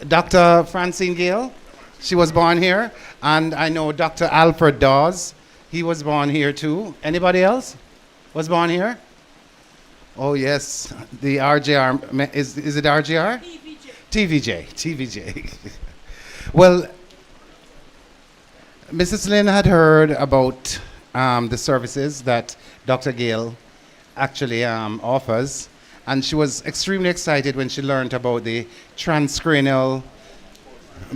Dr. Francine Gale, she was born here. And I know Dr. Alfred Dawes, he was born here too. Anybody else was born here? Oh, yes. The RJR, is it RJR? TVJ. TVJ. Well, Mrs. Lynn had heard about the services that Dr. Gale actually offers, and she was extremely excited when she learned about the transcranial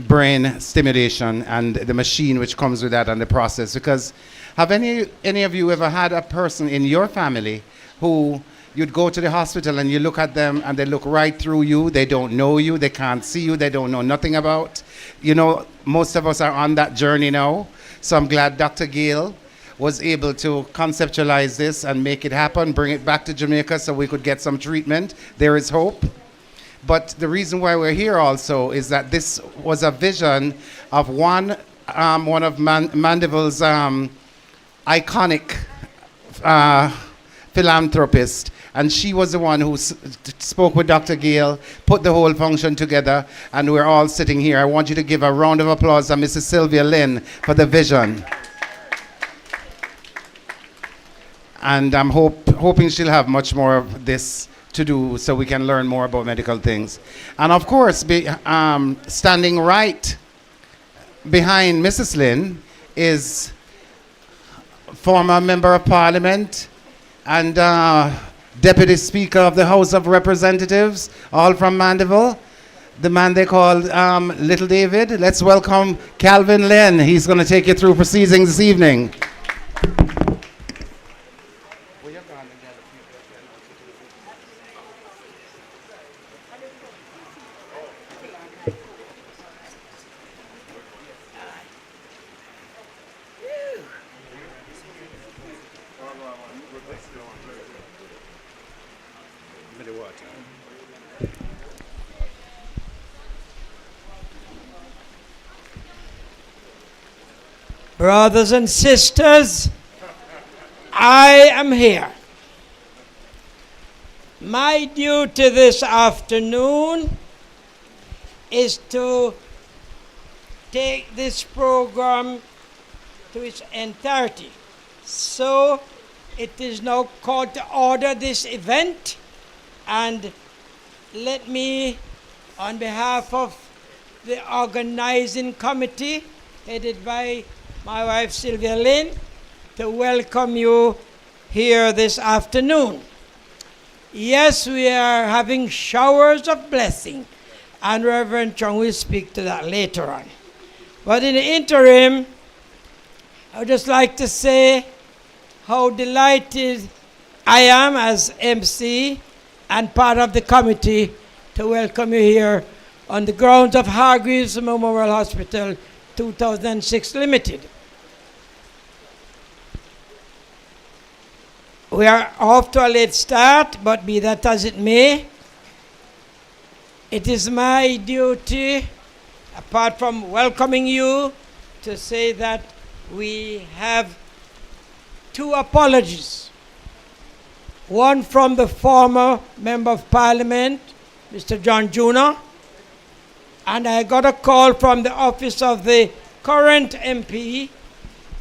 brain stimulation and the machine which comes with that and the process. Because have any of you ever had a person in your family who you'd go to the hospital and you look at them and they look right through you, they don't know you, they can't see you, they don't know nothing about? You know, most of us are on that journey now. So I'm glad Dr. Gale was able to conceptualize this and make it happen, bring it back to Jamaica so we could get some treatment. There is hope. But the reason why we're here also is that this was a vision of one of Mandeville's iconic philanthropists. And she was the one who spoke with Dr. Gale, put the whole function together, and we're all sitting here. I want you to give a round of applause to Mrs. Sylvia Lynn for the vision. And I'm hoping she'll have much more of this to do so we can learn more about medical things. And of course, standing right behind Mrs. Lynn is former Member of Parliament and Deputy Speaker of the House of Representatives, all from Mandeville, the man they called Little David. Let's welcome Calvin Lynn. He's going to take you through proceedings this evening. Brothers and sisters, I am here. My duty this afternoon is to take this program to its entirety. So it is now called to order this event, and let me, on behalf of the organizing committee headed by my wife Sylvia Lynn, to welcome you here this afternoon. Yes, we are having showers of blessing, and Reverend Chung will speak to that later on. But in the interim, I would just like to say how delighted I am as MC and part of the committee to welcome you here on the grounds of Hargreaves Memorial Hospital 2006 Limited. We are off to a late start, but be that as it may, it is my duty, apart from welcoming you, to say that we have two apologies. One from the former Member of Parliament, Mr. John Juna, and I got a call from the office of the current MP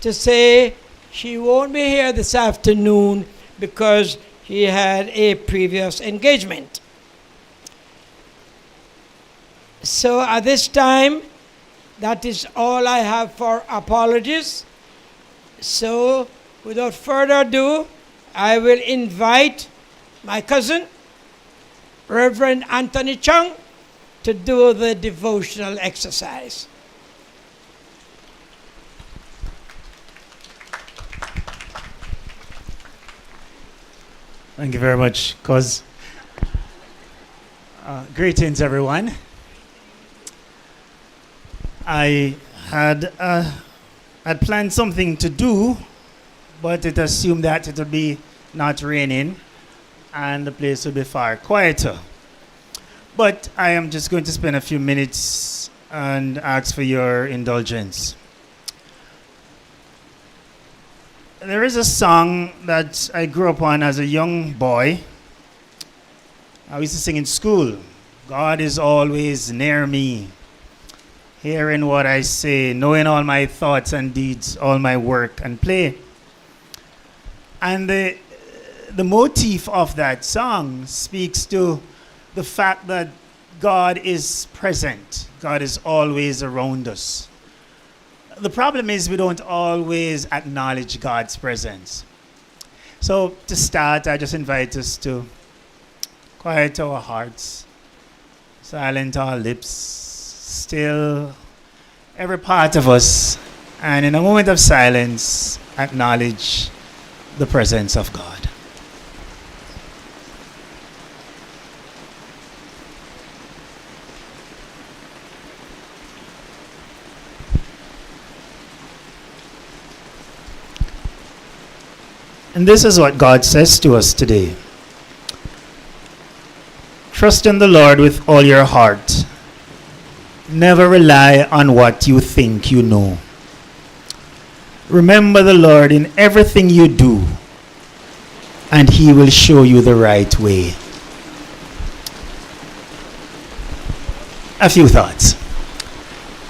to say she won't be here this afternoon because he had a previous engagement. So at this time, that is all I have for apologies. So without further ado, I will invite my cousin, Reverend Anthony Chung, to do the devotional exercise. Thank you very much, cuz. Greetings, everyone. I had planned something to do, but it assumed that it would be not raining and the place would be far quieter. But I am just going to spend a few minutes and ask for your indulgence. There is a song that I grew up on as a young boy. I used to sing in school. God is always near me, hearing what I say, knowing all my thoughts and deeds, all my work and play. And the motif of that song speaks to the fact that God is present. God is always around us. The problem is we don't always acknowledge God's presence. So to start, I just invite us to quiet our hearts, silent our lips, still every part of us, and in a moment of silence, acknowledge the presence of God. And this is what God says to us today. Trust in the Lord with all your heart. Never rely on what you think you know. Remember the Lord in everything you do, and He will show you the right way. A few thoughts.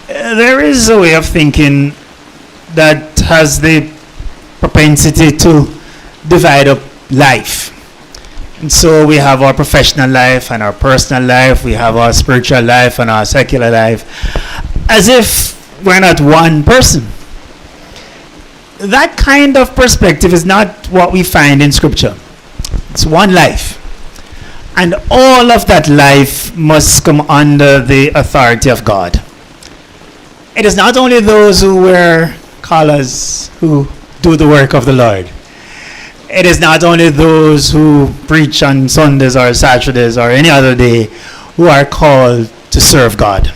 There is a way of thinking that has the propensity to divide up life. And so we have our professional life and our personal life, we have our spiritual life and our secular life, as if we're not one person. That kind of perspective is not what we find in Scripture. It's one life. And all of that life must come under the authority of God. It is not only those who wear collars who do the work of the Lord. It is not only those who preach on Sundays or Saturdays or any other day who are called to serve God.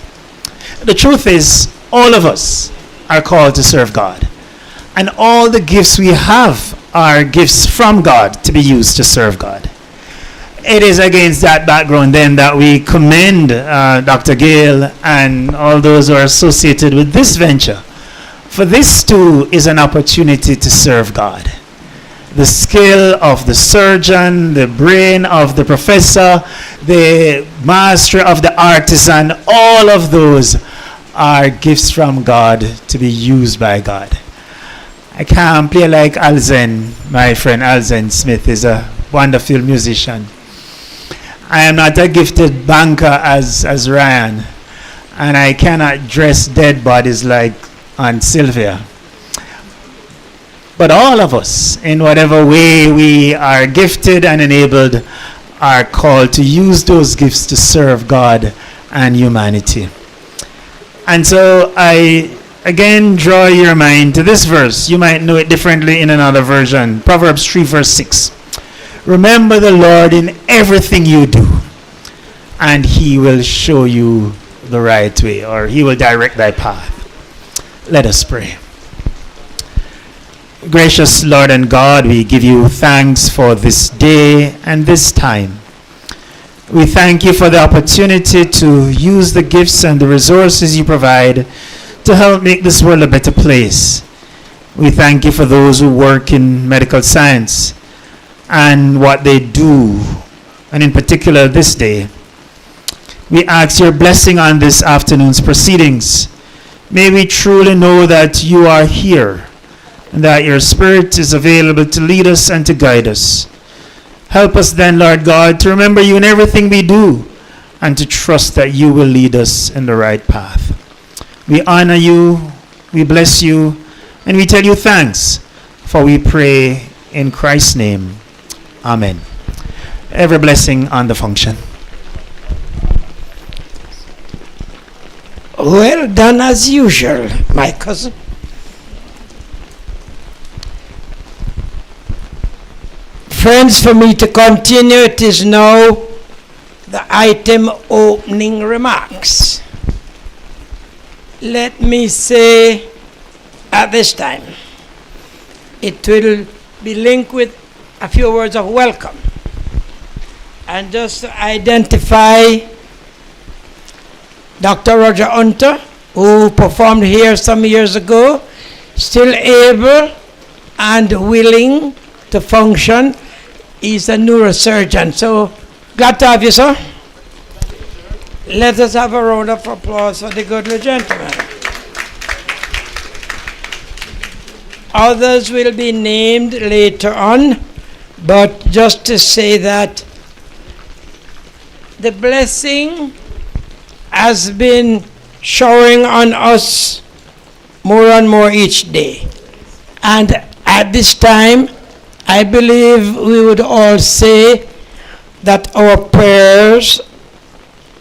The truth is, all of us are called to serve God. And all the gifts we have are gifts from God to be used to serve God. It is against that background then that we commend Dr. Gale and all those who are associated with this venture. For this too is an opportunity to serve God. The skill of the surgeon, the brain of the professor, the mastery of the artisan, all of those are gifts from God to be used by God. I can't play like Alzen. My friend Alzen Smith is a wonderful musician. I am not a gifted banker as Ryan, and I cannot dress dead bodies like Aunt Sylvia. But all of us, in whatever way we are gifted and enabled, are called to use those gifts to serve God and humanity. And so I again draw your mind to this verse. You might know it differently in another version. Proverbs 3 verse 6. Remember the Lord in everything you do, and He will show you the right way, or He will direct thy path. Let us pray. Gracious Lord and God, we give you thanks for this day and this time. We thank you for the opportunity to use the gifts and the resources you provide to help make this world a better place. We thank you for those who work in medical science and what they do, and in particular this day. We ask your blessing on this afternoon's proceedings. May we truly know that you are here, and that your Spirit is available to lead us and to guide us. Help us then, Lord God, to remember you in everything we do, and to trust that you will lead us in the right path. We honor you, we bless you, and we tell you thanks, for we pray in Christ's name. Amen. Every blessing on the function. Well done as usual, my cousin. Friends, for me to continue, it is now the item opening remarks. Let me say at this time, it will be linked with a few words of welcome. And just to identify Dr. Roger Hunter, who performed here some years ago, still able and willing to function. He's a neurosurgeon. So glad to have you, sir. Let us have a round of applause for the goodly gentleman. Others will be named later on, but just to say that the blessing has been showering on us more and more each day. And at this time, I believe we would all say that our prayers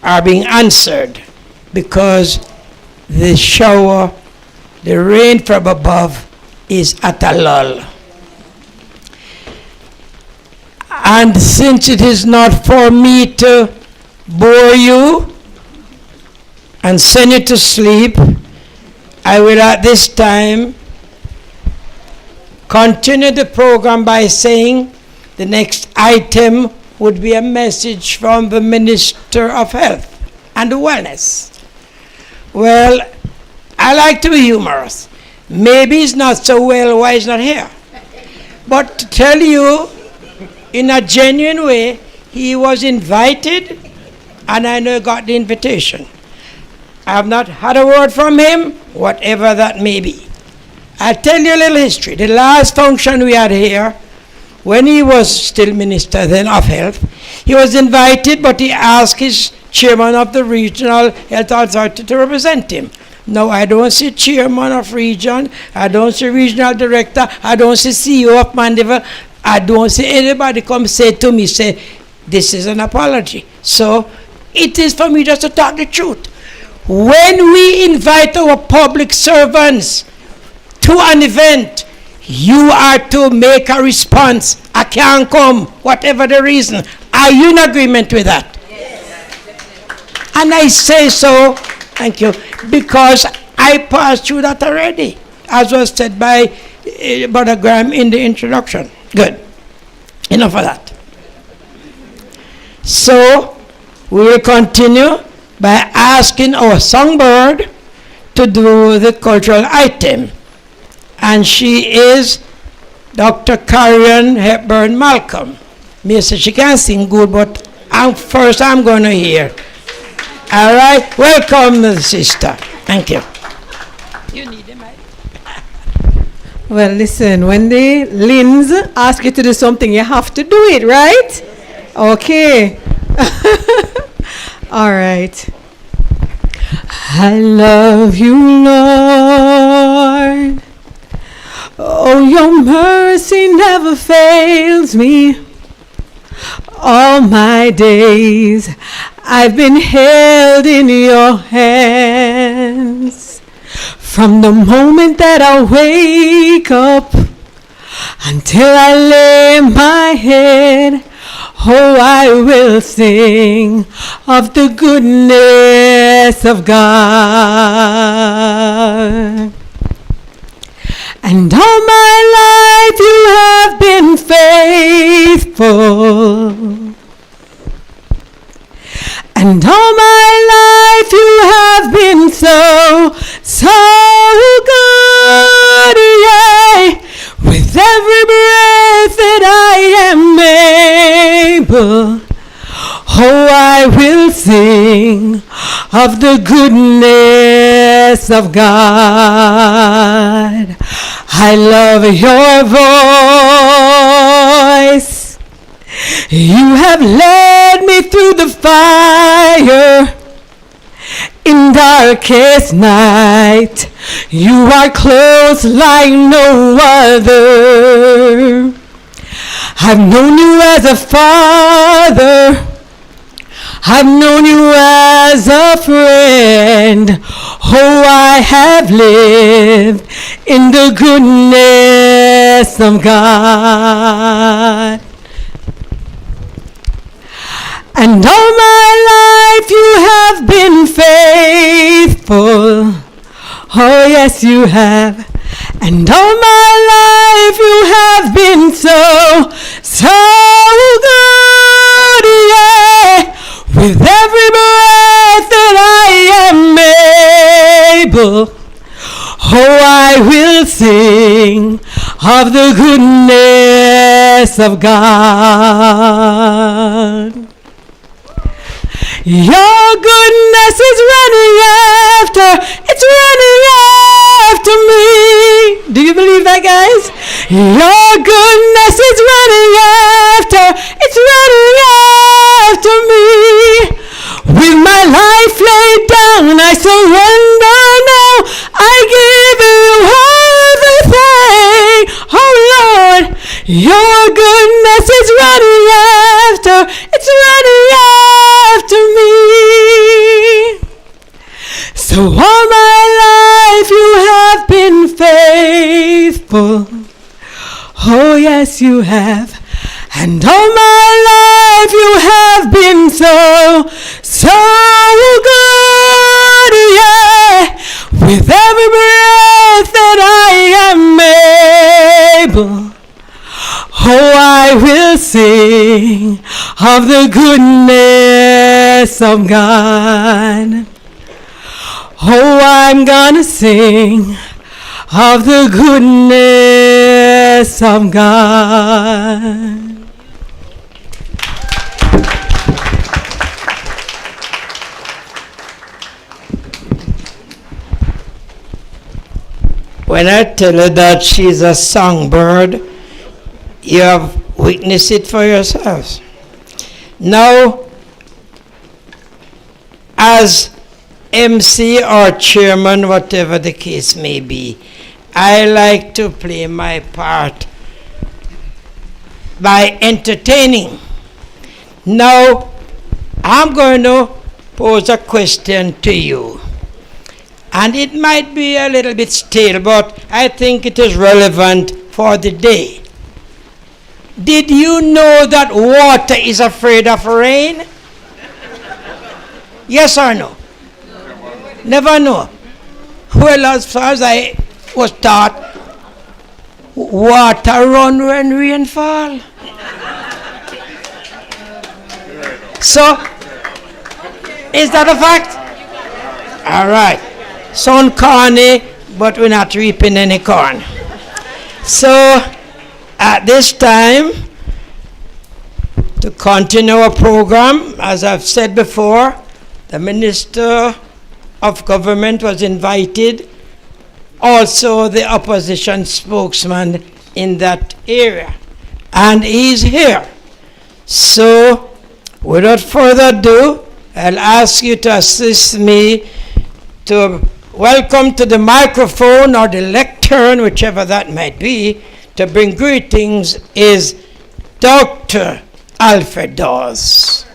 are being answered because the shower, the rain from above is at a lull. And since it is not for me to bore you and send you to sleep, I will at this time continue the program by saying the next item would be a message from the Minister of Health and Wellness. Well, I like to be humorous. Maybe he's not so well why he's not here. But to tell you, in a genuine way, he was invited, and I know he got the invitation. I have not had a word from him, whatever that may be. I'll tell you a little history. The last function we had here, when he was still Minister then of Health, he was invited, but he asked his chairman of the Regional Health Authority to represent him. No, I don't see chairman of region, I don't see regional director, I don't see CEO of Mandeville, I don't see anybody come say to me, say, this is an apology. So it is for me just to talk the truth. When we invite our public servants to an event, you are to make a response. I can't come, whatever the reason. Are you in agreement with that? Yes. And I say so, thank you, because I passed through that already, as was said by Brother Graham in the introduction. Good. Enough of that. So, we will continue by asking our songbird to do the cultural item. And she is Dr. Karen Hepburn Malcolm. Me say she can sing good, but first I'm going to hear. All right, welcome, sister. Thank you. You need a mic. Well, listen, when the Lins ask you to do something, you have to do it, right? Okay. All right. I love you, Lord. Oh, your mercy never fails me. All my days I've been held in your hands. From the moment that I wake up until I lay my head, oh, I will sing of the goodness of God. And all my life you have been faithful. And all my life you have been so, so good, yeah. With every breath that I am able, oh, I will sing of the goodness of God. I love your voice. You have led me through the fire in darkest night. You are close like no other. I've known you as a father. I've known you as a friend. Oh, I have lived in the goodness of God. And all my life you have been faithful. Oh, yes, you have. And all my life you have been so, so good, yeah. With every breath that I am able, oh, I will sing of the goodness of God. Your goodness is running after, it's running after me. Do you believe that, guys? Your goodness is running after, it's running after me. With my life laid down, I surrender now. I give you everything. Oh Lord, your goodness is running after, it's running after me. So all my life you have been faithful. Oh yes you have. And all my life you have been so good, yeah. With every breath that I am able, oh, I will sing of the goodness of God. Oh, I'm gonna sing of the goodness of God. When I tell you that she's a songbird, you have witnessed it for yourselves. Now, as MC or chairman, whatever the case may be, I like to play my part by entertaining. Now, I'm going to pose a question to you. And it might be a little bit stale, but I think it is relevant for the day. Did you know that water is afraid of rain? Yes or no? Never know. Well, as far as I was taught, water run when rain fall. So, is that a fact? All right. Sound corny, but we're not reaping any corn. So, at this time, to continue our program, as I've said before, the Minister of Government was invited, also the opposition spokesman in that area, and he's here. So, without further ado, I'll ask you to assist me to welcome to the microphone or the lectern, whichever that might be, to bring greetings is Dr. Alfred Dawes.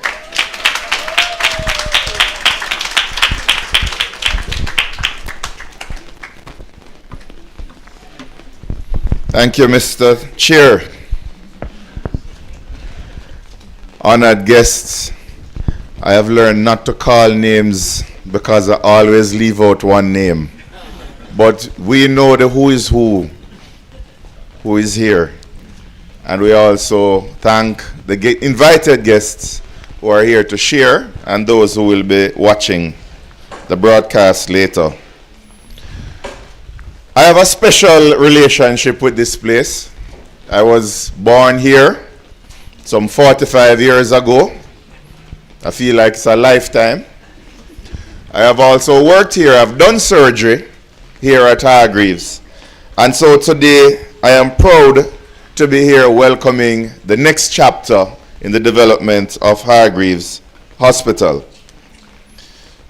Thank you, Mr. Chair. Honored guests, I have learned not to call names because I always leave out one name. But we know the who is here. And we also thank the invited guests who are here to share and those who will be watching the broadcast later. I have a special relationship with this place. I was born here some 45 years ago. I feel like it's a lifetime. I have also worked here. I've done surgery here at Hargreaves. And so today I am proud to be here welcoming the next chapter in the development of Hargreaves Hospital.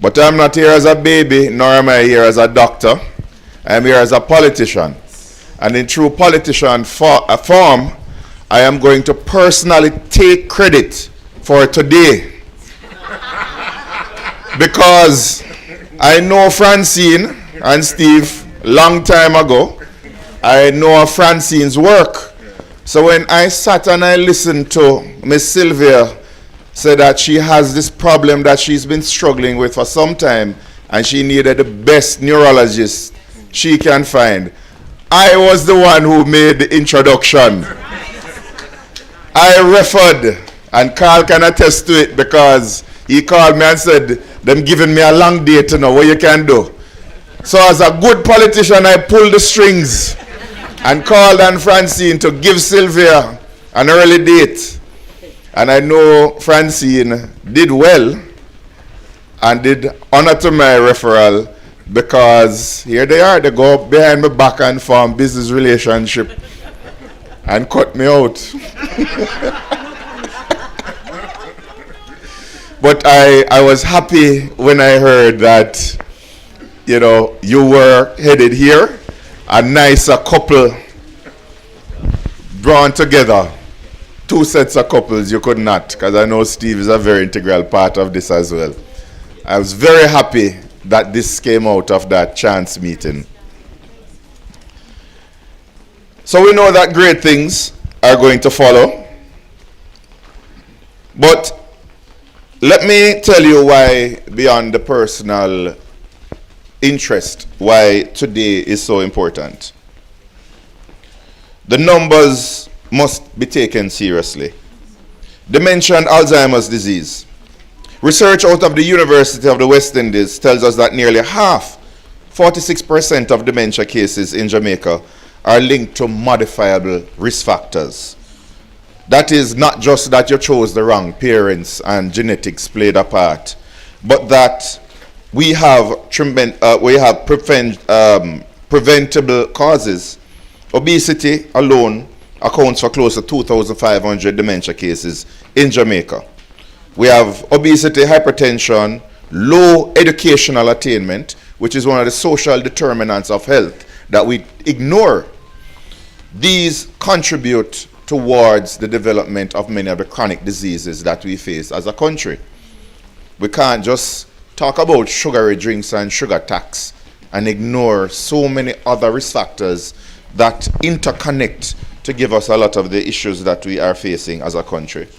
But I'm not here as a baby, nor am I here as a doctor. I am here as a politician. And in true politician form, I am going to personally take credit for today. Because I know Francine and Steve long time ago. I know of Francine's work. So when I sat and I listened to Miss Sylvia say that she has this problem that she's been struggling with for some time and she needed the best neurologist she can find, I was the one who made the introduction. I referred, and Carl can attest to it because he called me and said, them giving me a long day to know what you can do. So as a good politician, I pulled the strings and called on Francine to give Sylvia an early date. And I know Francine did well. and did honor to my referral, because here they are, they go behind my back and form business relationship and cut me out. But I was happy when I heard that, you know, you were headed here, a nicer couple drawn together. Two sets of couples you could not, because I know Steve is a very integral part of this as well. I was very happy that this came out of that chance meeting. So we know that great things are going to follow. But let me tell you why, beyond the personal interest, why today is so important. The numbers must be taken seriously. Dementia and Alzheimer's disease. Research out of the University of the West Indies tells us that nearly half, 46% of dementia cases in Jamaica are linked to modifiable risk factors. That is not just that you chose the wrong parents and genetics played a part, but that we have preventable causes. Obesity alone accounts for close to 2,500 dementia cases in Jamaica. We have obesity, hypertension, low educational attainment, which is one of the social determinants of health that we ignore. These contribute towards the development of many of the chronic diseases that we face as a country. We can't just talk about sugary drinks and sugar tax and ignore so many other risk factors that interconnect to give us a lot of the issues that we are facing as a country.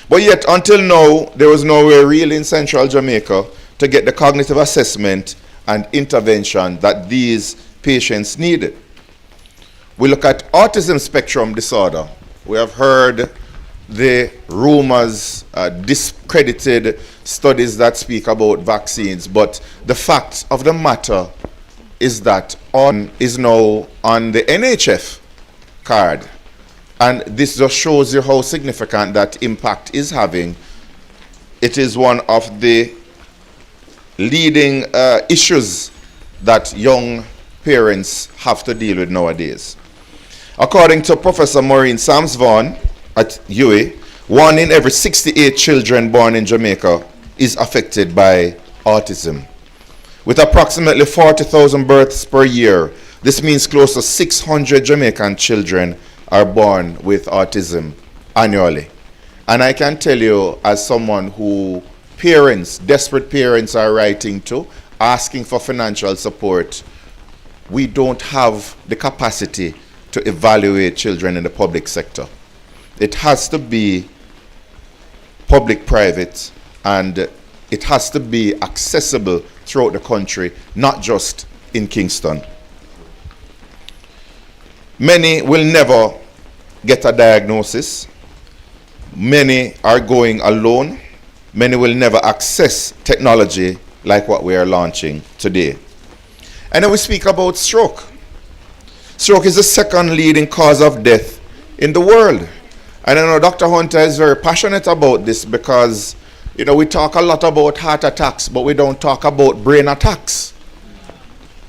But yet, until now, there was nowhere really in central Jamaica to get the cognitive assessment and intervention that these patients needed. We look at autism spectrum disorder. We have heard the rumors, discredited studies that speak about vaccines, but the fact of the matter is that is now on the NHF card. And this just shows you how significant that impact is having. It is one of the leading issues that young parents have to deal with nowadays. According to Professor Maureen Sams-Vaughan at UWI, 1 in every 68 children born in Jamaica is affected by autism. With approximately 40,000 births per year, this means close to 600 Jamaican children are born with autism annually. And I can tell you, as someone who desperate parents are writing to, asking for financial support, we don't have the capacity to evaluate children in the public sector. It has to be public-private, and it has to be accessible throughout the country, not just in Kingston. Many will never get a diagnosis. Many are going alone. Many will never access technology like what we are launching today. And then we speak about stroke. Stroke is the second leading cause of death in the world. And I know Dr. Hunter is very passionate about this because, you know, we talk a lot about heart attacks, but we don't talk about brain attacks.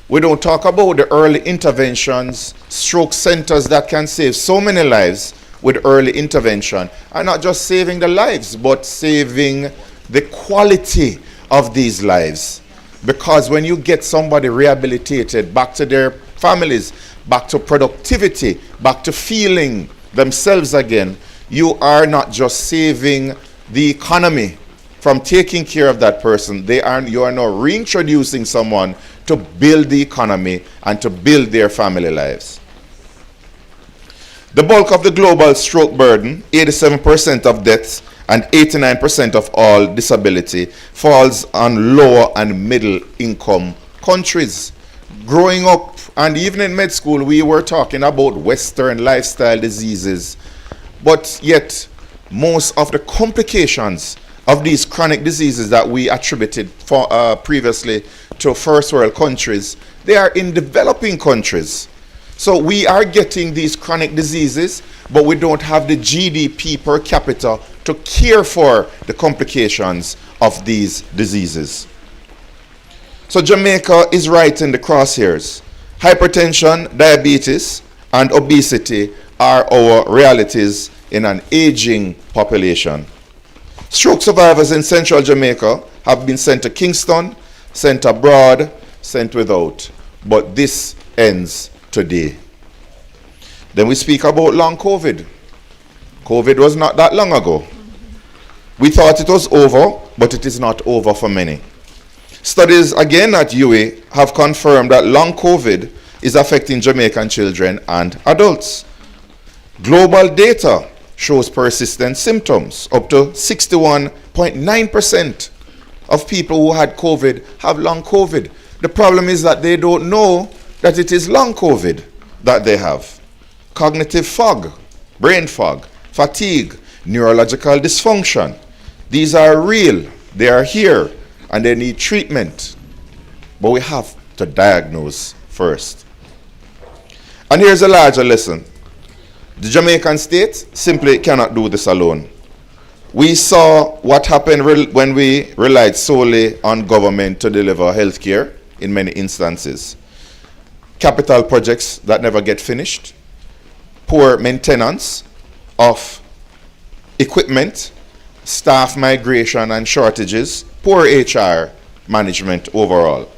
We don't talk about the early interventions, stroke centers that can save so many lives with early intervention. And not just saving the lives, but saving the quality of these lives. Because when you get somebody rehabilitated back to their families, back to productivity, back to feeling themselves again, you are not just saving the economy from taking care of that person. You are now reintroducing someone to build the economy and to build their family lives. The bulk of the global stroke burden, 87% of deaths and 89% of all disability, falls on lower and middle income countries. Growing up, and even in med school, we were talking about Western lifestyle diseases, but yet most of the complications of these chronic diseases that we attributed previously to first world countries, they are in developing countries. So we are getting these chronic diseases, but we don't have the GDP per capita to care for the complications of these diseases. So Jamaica is right in the crosshairs. Hypertension, diabetes, and obesity are our realities in an aging population. Stroke survivors in central Jamaica have been sent to Kingston, sent abroad, sent without. But this ends today. Then we speak about long COVID. COVID was not that long ago. We thought it was over, but it is not over for many. Studies again at UA have confirmed that long COVID is affecting Jamaican children and adults. Global data shows persistent symptoms. Up to 61.9% of people who had COVID have long COVID. The problem is that they don't know that it is long COVID that they have. Cognitive fog, brain fog, fatigue, neurological dysfunction. These are real, they are here, and they need treatment. But we have to diagnose first. And here's a larger lesson. The Jamaican state simply cannot do this alone. We saw what happened when we relied solely on government to deliver health care in many instances. Capital projects that never get finished, poor maintenance of equipment, staff migration and shortages, poor HR management overall.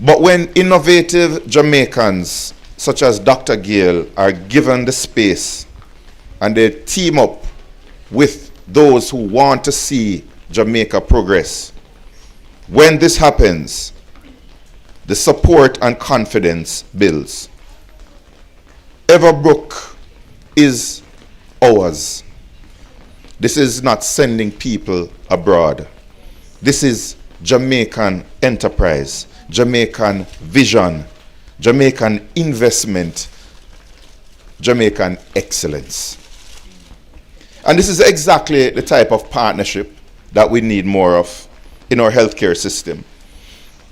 But when innovative Jamaicans such as Dr. Gale are given the space and they team up with those who want to see Jamaica progress, when this happens, the support and confidence builds. Everbrook is ours. This is not sending people abroad. This is Jamaican enterprise, Jamaican vision, Jamaican investment, Jamaican excellence. And this is exactly the type of partnership that we need more of in our healthcare system.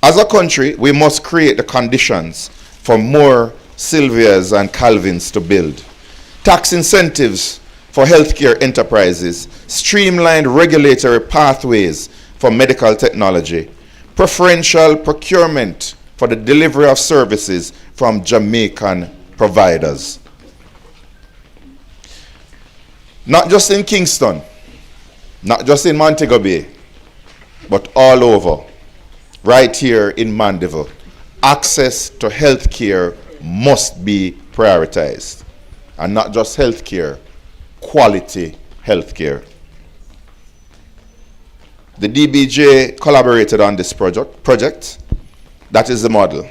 As a country, we must create the conditions for more Sylvias and Calvins to build. Tax incentives for healthcare enterprises, streamlined regulatory pathways for medical technology, preferential procurement for the delivery of services from Jamaican providers. Not just in Kingston, not just in Montego Bay, but all over, right here in Mandeville. Access to health care must be prioritized. And not just health care, quality health care. The DBJ collaborated on this project. That is the model.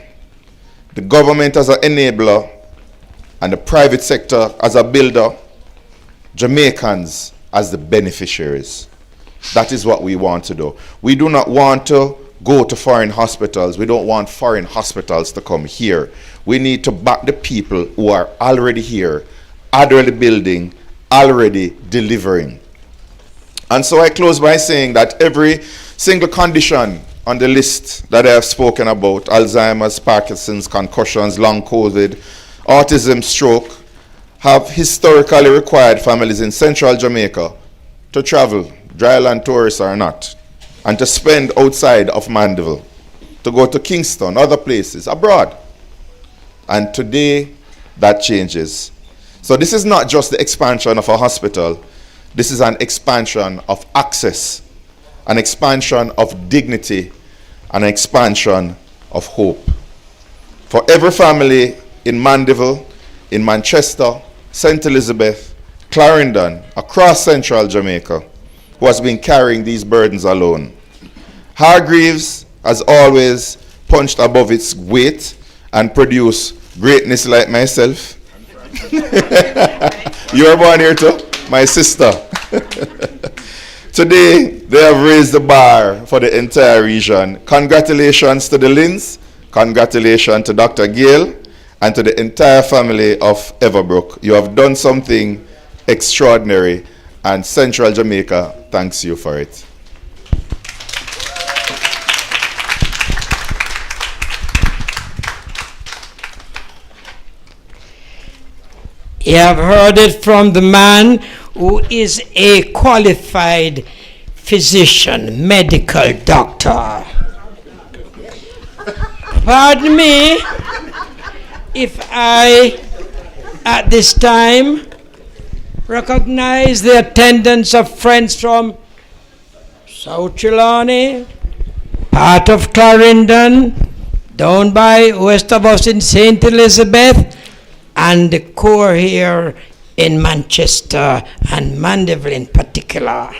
The government as an enabler and the private sector as a builder, Jamaicans as the beneficiaries. That is what we want to do. We do not want to go to foreign hospitals. We don't want foreign hospitals to come here. We need to back the people who are already here, already building, already delivering. And so I close by saying that every single condition on the list that I have spoken about, Alzheimer's, Parkinson's, concussions, long COVID, autism, stroke, have historically required families in central Jamaica to travel, dryland tourists or not, and to spend outside of Mandeville, to go to Kingston, other places, abroad. And today, that changes. So this is not just the expansion of a hospital, this is an expansion of access, an expansion of dignity, an expansion of hope. For every family in Mandeville, in Manchester, St. Elizabeth, Clarendon, across central Jamaica, who has been carrying these burdens alone. Hargreaves, as always, punched above its weight and produced greatness like myself. You were born here too? My sister. Today, they have raised the bar for the entire region. Congratulations to the Lynns, congratulations to Dr. Gale, and to the entire family of Everbrook. You have done something extraordinary, and Central Jamaica thanks you for it. You have heard it from the man who is a qualified physician, medical doctor. Pardon me if I, at this time, recognize the attendance of friends from South Trelawney, part of Clarendon, down by west of us in St. Elizabeth, and the core here in Manchester and Mandeville in particular.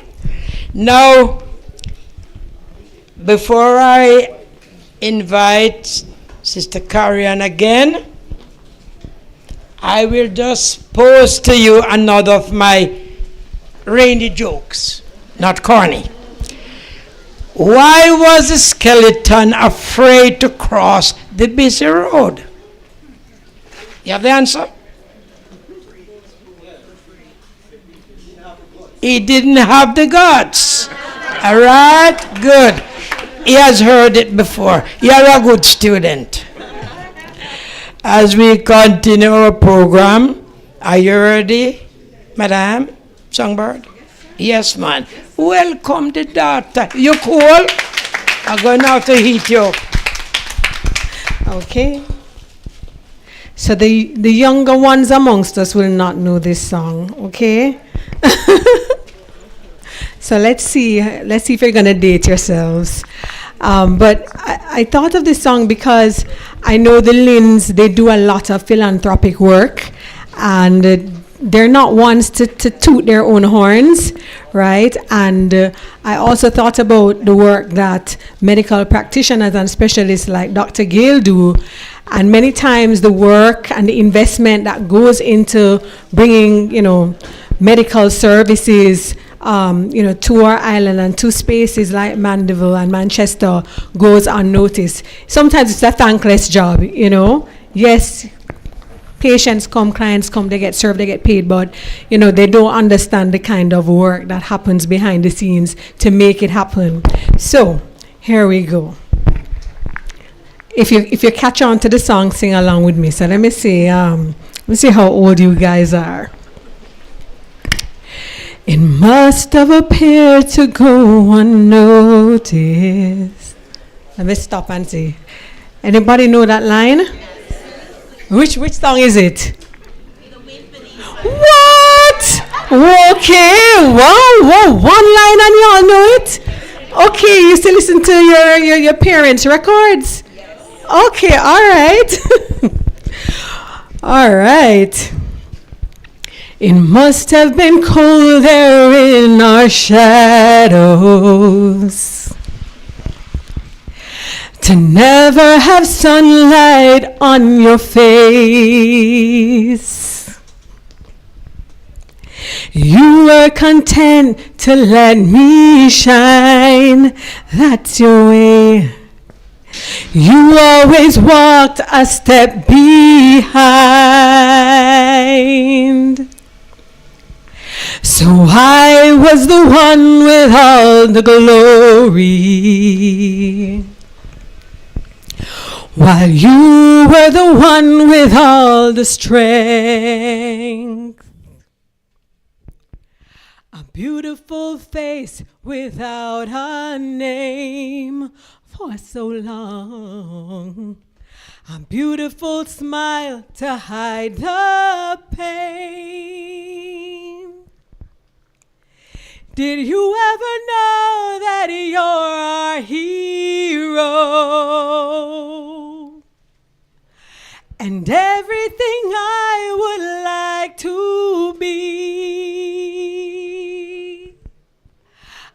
Now, before I invite Sister Carrion again, I will just pose to you another of my rainy jokes, not corny. Why was the skeleton afraid to cross the busy road? You have the answer? He didn't have the guts. All right, good. He has heard it before. You're a good student. As we continue our program, are you ready, Madam Songbird? Yes, man. Welcome the daughter. You cool? I'm going to have to heat you up. Okay. So the younger ones amongst us will not know this song, okay? So let's see if you're gonna date yourselves. But I thought of this song because I know the Lynns, they do a lot of philanthropic work, and they're not ones to toot their own horns, right? And I also thought about the work that medical practitioners and specialists like Dr. Gale do. And many times the work and the investment that goes into bringing, medical services, to our island and to spaces like Mandeville and Manchester goes unnoticed. Sometimes it's a thankless job, Yes, patients come, clients come, they get served, they get paid, but, they don't understand the kind of work that happens behind the scenes to make it happen. So, here we go. If you catch on to the song, sing along with me. So let me see how old you guys are. It must have appeared to go unnoticed. Let me stop and see. Anybody know that line? Which song is it? What? Okay. Wow. One line and y'all know it? Okay, you still listen to your parents' records? Okay, all right. All right. It must have been cold there in our shadows to never have sunlight on your face. You were content to let me shine. That's your way. You always walked a step behind. So I was the one with all the glory, while you were the one with all the strength. A beautiful face without a name for so long. A beautiful smile to hide the pain. Did you ever know that you're our hero? And everything I would like to be.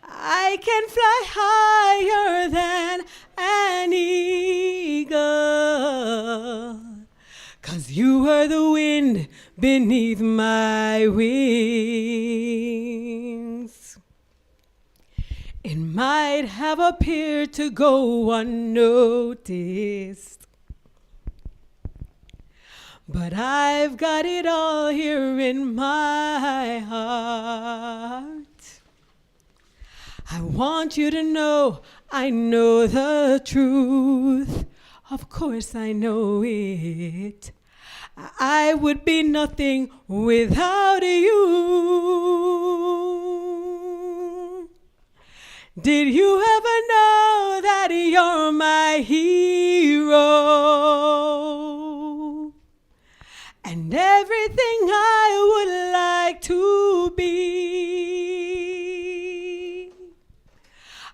I can fly higher than an eagle, 'cause you were the wind beneath my wings. It might have appeared to go unnoticed, but I've got it all here in my heart. I want you to know I know the truth. Of course I know it. I would be nothing without you. Did you ever know that you're my hero? And everything I would like to be.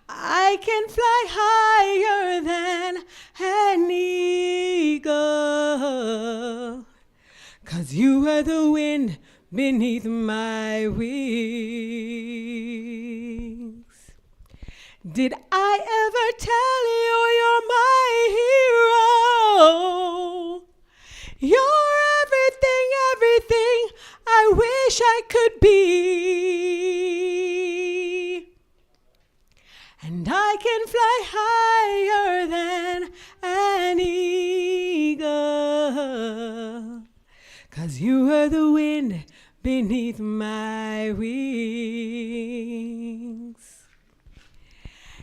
I can fly higher than an eagle, 'cause you are the wind beneath my wings. Did I ever tell you you're my hero? You're everything, everything I wish I could be. And I can fly higher than an eagle, 'cause you are the wind beneath my wings.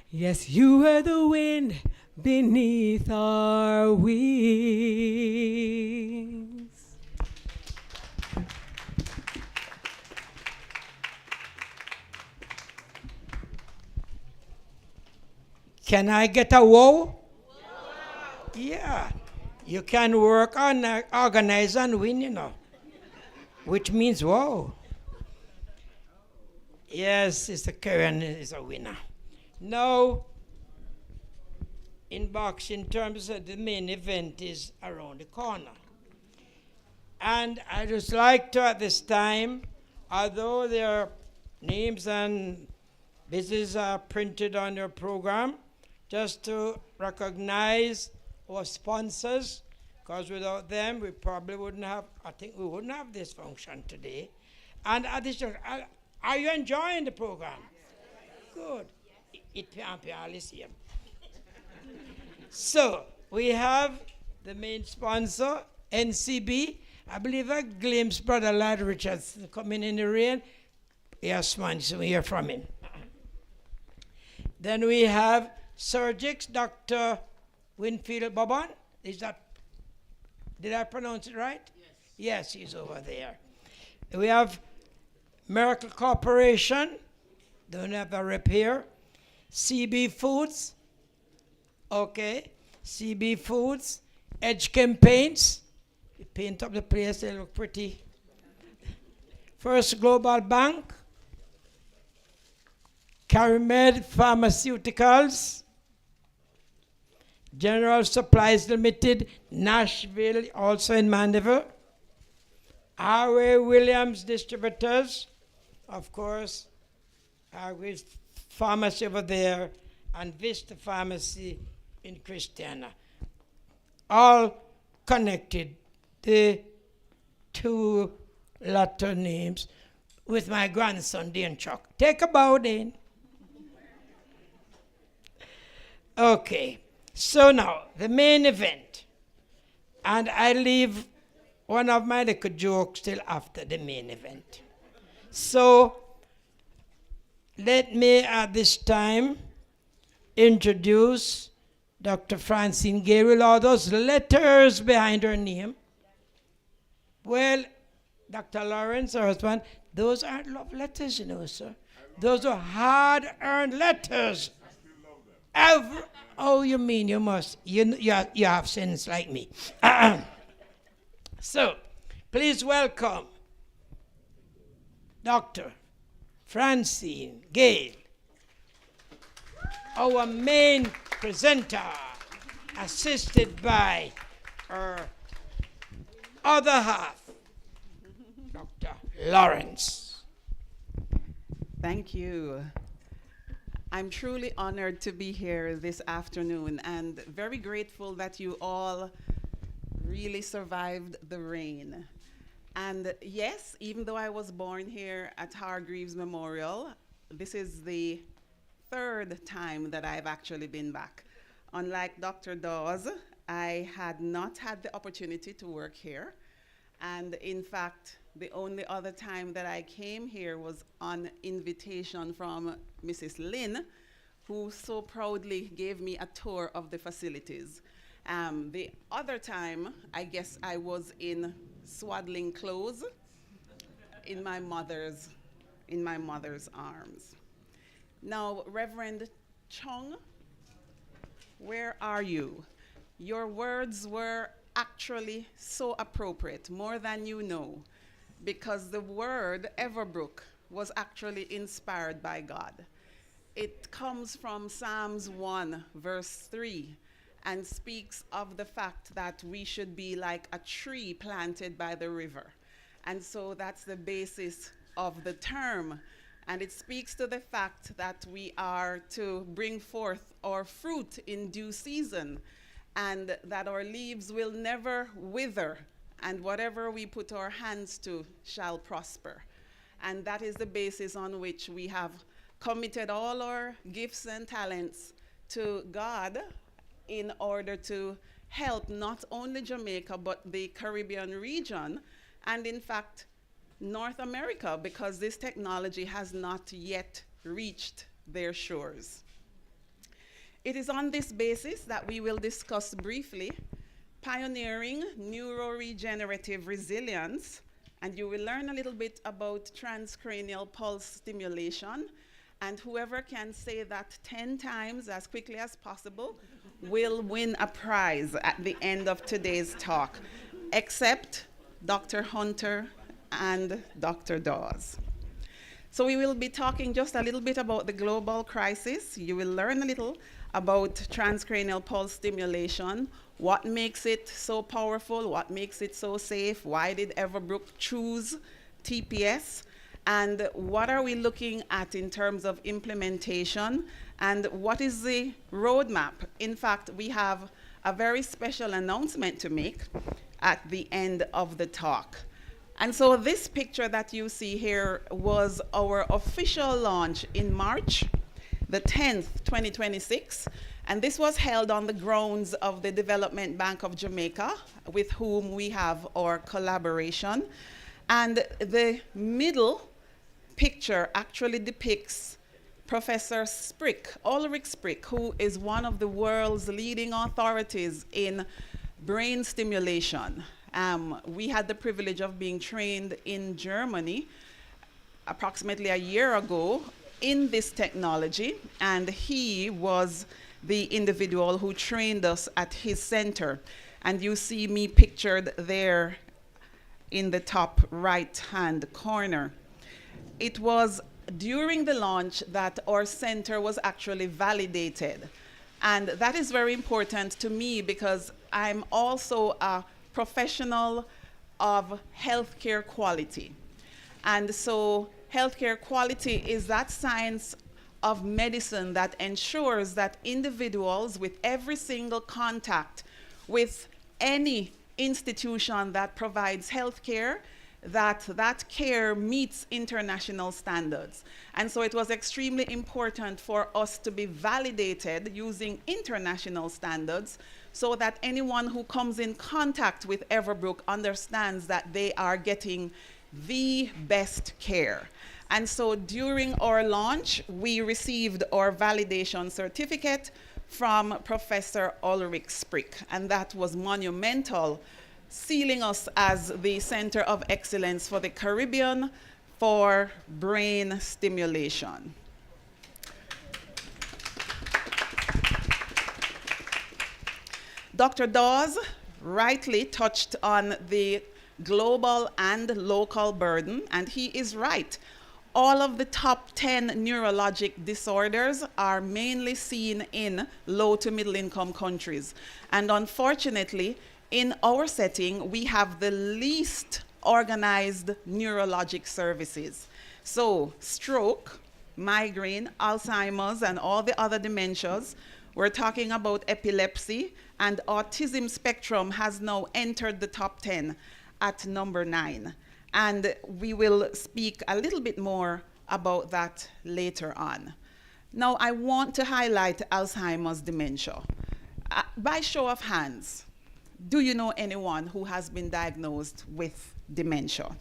Yes, you are the wind beneath our wings. Can I get a whoa? Yeah. You can work on, organize and win, you know, which means whoa. Yes, Sister Karen is a winner. Now, in boxing terms, the main event is around the corner. And I just like to, at this time, although their names and businesses are printed on your program, just to recognize our sponsors, because without them, we probably wouldn't have, I think we wouldn't have this function today. And additionally, are you enjoying the program? Good. It is here. So, we have the main sponsor, NCB. I believe I glimpsed Brother Lad Richards coming in the rain. Yes, man, so we hear from him. Then we have Surgix, Dr. Winfield Boban. Is that, did I pronounce it right? Yes. Yes, he's over there. We have Miracle Corporation. Don't have a rep here. CB Foods. Okay. CB Foods. Edge Campaigns. You paint up the place, they look pretty. First Global Bank. Carimed Pharmaceuticals. General Supplies Limited, Nashville, also in Mandeville. R.A. Williams Distributors, of course, Hargreaves Pharmacy over there, and Vista Pharmacy in Christiana. All connected, the two latter names, with my grandson, Dane Chuck. Take a bow, Dane. Okay. So now, the main event, and I leave one of my little jokes till after the main event. So, let me at this time introduce Dr. Francine Gay with all those letters behind her name. Well, Dr. Lawrence, her husband, those aren't love letters, you know, sir. Those are hard-earned letters. Oh, you mean you must, you have sense like me. So, please welcome Dr. Francine Gale, our main presenter, assisted by her other half, Dr. Lawrence. Thank you. I'm truly honored to be here this afternoon and very grateful that you all really survived the rain. And yes, even though I was born here at Hargreaves Memorial, this is the third time that I've actually been back. Unlike Dr. Dawes, I had not had the opportunity to work here. And in fact, the only other time that I came here was on invitation from Mrs. Lynn, who so proudly gave me a tour of the facilities. The other time, I guess I was in swaddling clothes in my mother's arms. Now, Reverend Chung, where are you? Your words were actually so appropriate, more than you know, because the word Everbrook was actually inspired by God. It comes from Psalms 1, verse 3, and speaks of the fact that we should be like a tree planted by the river. And so that's the basis of the term. And it speaks to the fact that we are to bring forth our fruit in due season, and that our leaves will never wither, and whatever we put our hands to shall prosper. And that is the basis on which we have committed all our gifts and talents to God in order to help not only Jamaica, but the Caribbean region, and in fact, North America, because this technology has not yet reached their shores. It is on this basis that we will discuss briefly pioneering neuroregenerative resilience, and you will learn a little bit about transcranial pulse stimulation, and whoever can say that 10 times as quickly as possible will win a prize at the end of today's talk, except Dr. Hunter and Dr. Dawes. So we will be talking just a little bit about the global crisis. You will learn a little about transcranial pulse stimulation, what makes it so powerful, what makes it so safe, why did Everbrook choose TPS, and what are we looking at in terms of implementation, and what is the roadmap. In fact, we have a very special announcement to make at the end of the talk. And so this picture that you see here was our official launch in March the 10th, 2026. And this was held on the grounds of the Development Bank of Jamaica, with whom we have our collaboration. And the middle picture actually depicts Professor Ulrich Sprick, who is one of the world's leading authorities in brain stimulation. We had the privilege of being trained in Germany approximately a year ago in this technology, and he was the individual who trained us at his center. And you see me pictured there in the top right-hand corner. It was during the launch that our center was actually validated. And that is very important to me because I'm also a professional of healthcare quality. And so healthcare quality is that science of medicine that ensures that individuals with every single contact with any institution that provides healthcare, that care meets international standards. And so it was extremely important for us to be validated using international standards so that anyone who comes in contact with Everbrook understands that they are getting the best care. And so during our launch, we received our validation certificate from Professor Ulrich Sprick, and that was monumental, sealing us as the Center of Excellence for the Caribbean for brain stimulation. Dr. Dawes rightly touched on the global and local burden, and he is right. All of the top 10 neurologic disorders are mainly seen in low to middle income countries. And unfortunately, in our setting, we have the least organized neurologic services. So stroke, migraine, Alzheimer's, and all the other dementias. We're talking about epilepsy, and autism spectrum has now entered the top 10 at number 9. And we will speak a little bit more about that later on. Now, I want to highlight Alzheimer's dementia. By show of hands, do you know anyone who has been diagnosed with dementia?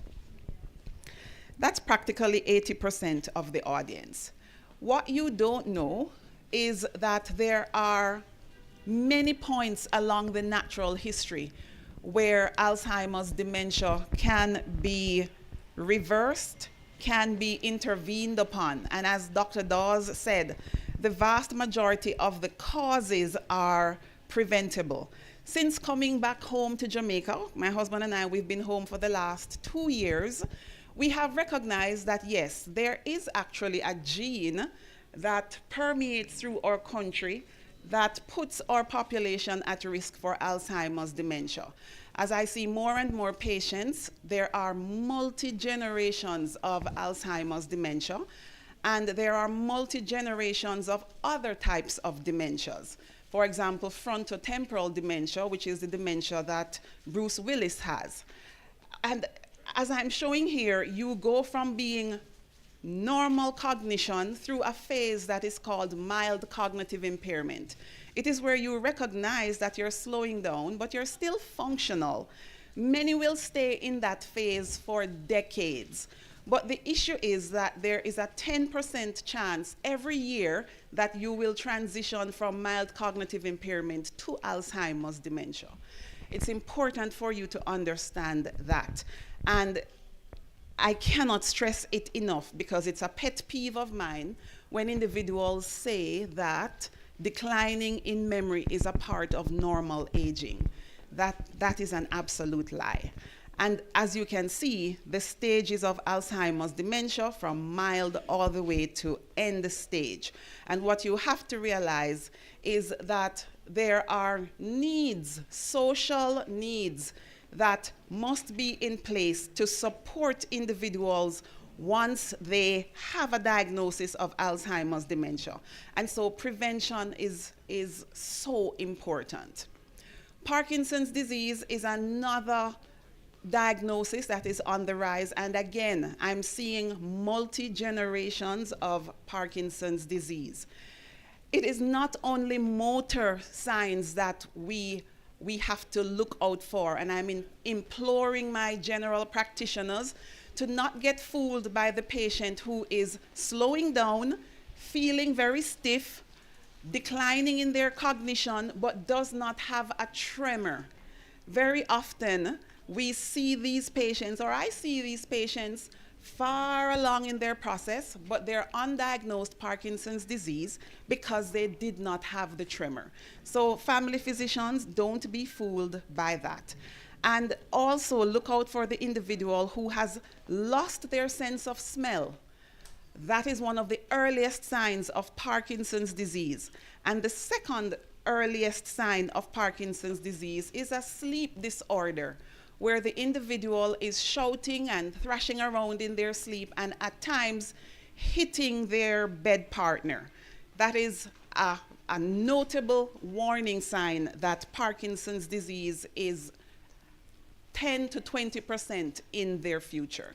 That's practically 80% of the audience. What you don't know is that there are many points along the natural history where Alzheimer's dementia can be reversed, can be intervened upon. And as Dr. Dawes said, the vast majority of the causes are preventable. Since coming back home to Jamaica, my husband and I, we've been home for the last 2 years, we have recognized that yes, there is actually a gene that permeates through our country that puts our population at risk for Alzheimer's dementia. As I see more and more patients, there are multi-generations of Alzheimer's dementia, and there are multi-generations of other types of dementias. For example, frontotemporal dementia, which is the dementia that Bruce Willis has. And as I'm showing here, you go from being normal cognition through a phase that is called mild cognitive impairment. It is where you recognize that you're slowing down, but you're still functional. Many will stay in that phase for decades. But the issue is that there is a 10% chance every year that you will transition from mild cognitive impairment to Alzheimer's dementia. It's important for you to understand that. And I cannot stress it enough because it's a pet peeve of mine when individuals say that declining in memory is a part of normal aging. That is an absolute lie. And as you can see, the stages of Alzheimer's dementia from mild all the way to end stage. And what you have to realize is that there are needs, social needs, that must be in place to support individuals once they have a diagnosis of Alzheimer's dementia. And so prevention is so important. Parkinson's disease is another diagnosis that is on the rise, and again, I'm seeing multi-generations of Parkinson's disease. It is not only motor signs that we have to look out for, and I'm imploring my general practitioners to not get fooled by the patient who is slowing down, feeling very stiff, declining in their cognition, but does not have a tremor. Very often, we see these patients, or I see these patients, far along in their process, but they're undiagnosed Parkinson's disease because they did not have the tremor. So family physicians, don't be fooled by that. And also look out for the individual who has lost their sense of smell. That is one of the earliest signs of Parkinson's disease. And the second earliest sign of Parkinson's disease is a sleep disorder, where the individual is shouting and thrashing around in their sleep and at times hitting their bed partner. That is a notable warning sign that Parkinson's disease is 10 to 20% in their future.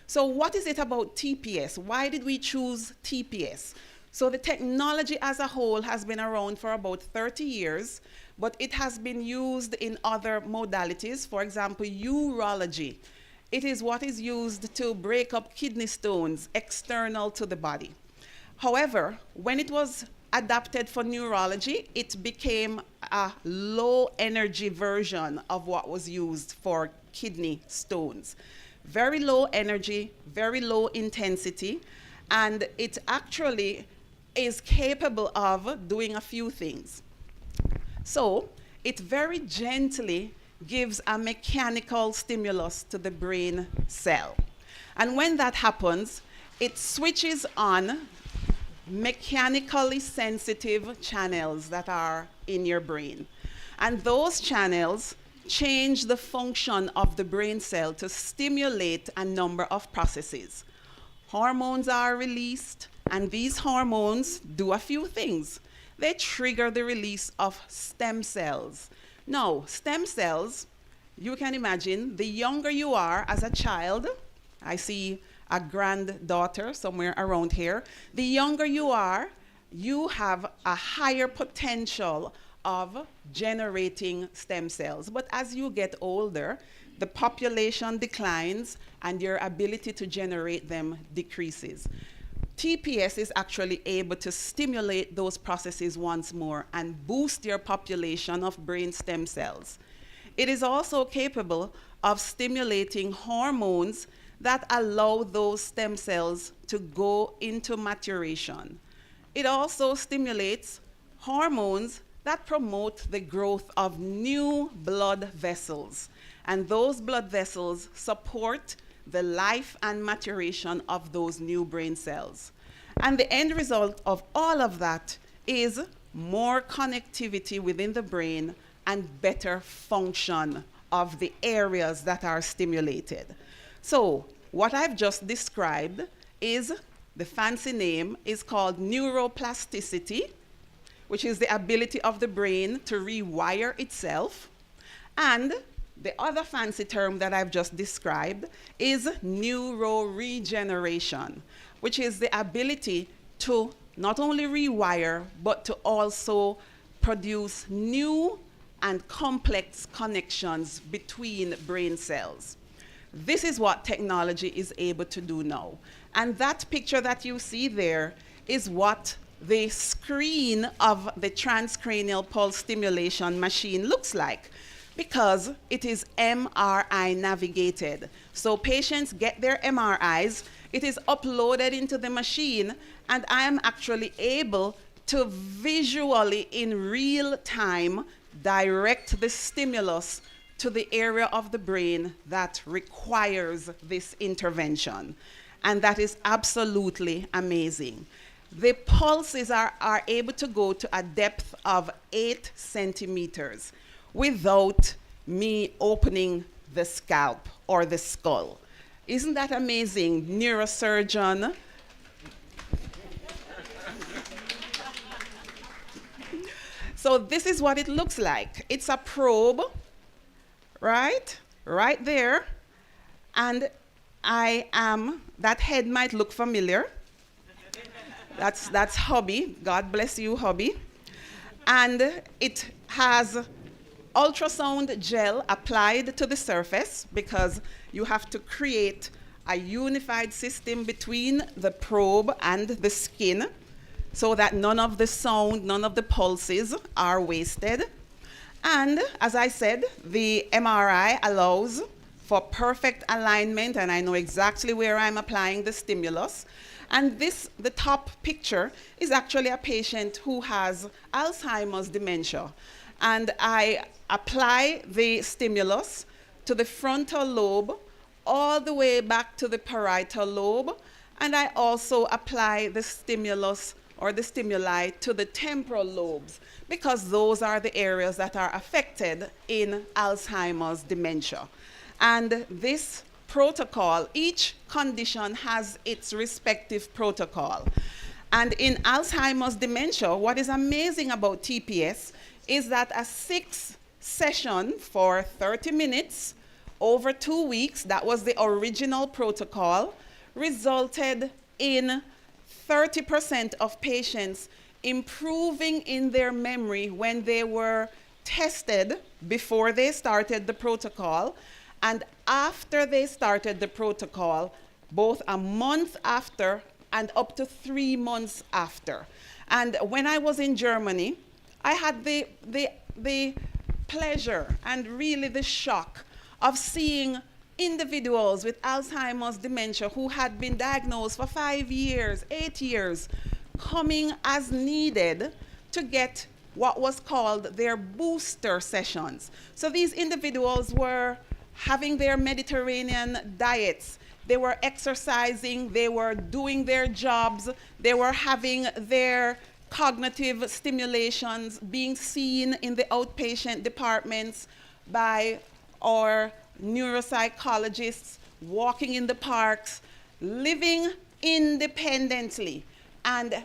So what is it about TPS? Why did we choose TPS? So the technology as a whole has been around for about 30 years, but it has been used in other modalities. For example, urology. It is what is used to break up kidney stones external to the body. However, when it was adapted for neurology, it became a low energy version of what was used for kidney stones. Very low energy, very low intensity, and it actually is capable of doing a few things. So it very gently gives a mechanical stimulus to the brain cell. And when that happens, it switches on mechanically sensitive channels that are in your brain. And those channels change the function of the brain cell to stimulate a number of processes. Hormones are released, and these hormones do a few things. They trigger the release of stem cells. Now, stem cells, you can imagine, the younger you are as a child, I see a granddaughter somewhere around here, the younger you are, you have a higher potential of generating stem cells. But as you get older, the population declines and your ability to generate them decreases. TPS is actually able to stimulate those processes once more and boost your population of brain stem cells. It is also capable of stimulating hormones that allow those stem cells to go into maturation. It also stimulates hormones that promote the growth of new blood vessels. And those blood vessels support the life and maturation of those new brain cells. And the end result of all of that is more connectivity within the brain and better function of the areas that are stimulated. So what I've just described is, the fancy name is called neuroplasticity, which is the ability of the brain to rewire itself. And the other fancy term that I've just described is neuroregeneration, which is the ability to not only rewire, but to also produce new and complex connections between brain cells. This is what technology is able to do now. And that picture that you see there is what the screen of the transcranial pulse stimulation machine looks like, because it is MRI navigated. So patients get their MRIs, it is uploaded into the machine, and I am actually able to visually, in real time, direct the stimulus to the area of the brain that requires this intervention. And that is absolutely amazing. The pulses are able to go to a depth of 8 centimeters without me opening the scalp or the skull. Isn't that amazing, neurosurgeon? So this is what it looks like. It's a probe, right? Right there. And that head might look familiar. That's hubby. God bless you, hubby. And it has ultrasound gel applied to the surface, because you have to create a unified system between the probe and the skin, so that none of the sound, none of the pulses are wasted. And as I said, the MRI allows for perfect alignment, and I know exactly where I'm applying the stimulus. And the top picture is actually a patient who has Alzheimer's dementia. And I apply the stimulus to the frontal lobe, all the way back to the parietal lobe, and I also apply the stimulus or the stimuli to the temporal lobes, because those are the areas that are affected in Alzheimer's dementia. And this protocol, each condition has its respective protocol. And in Alzheimer's dementia, what is amazing about TPS is that a 6-session for 30 minutes over 2 weeks, that was the original protocol, resulted in 30% of patients improving in their memory when they were tested before they started the protocol, and after they started the protocol, both a month after and up to 3 months after. And when I was in Germany, I had the pleasure and really the shock of seeing individuals with Alzheimer's dementia who had been diagnosed for 5 years, 8 years, coming as needed to get what was called their booster sessions. So these individuals were having their Mediterranean diets, they were exercising, they were doing their jobs, they were having their cognitive stimulations being seen in the outpatient departments by our neuropsychologists, walking in the parks, living independently. And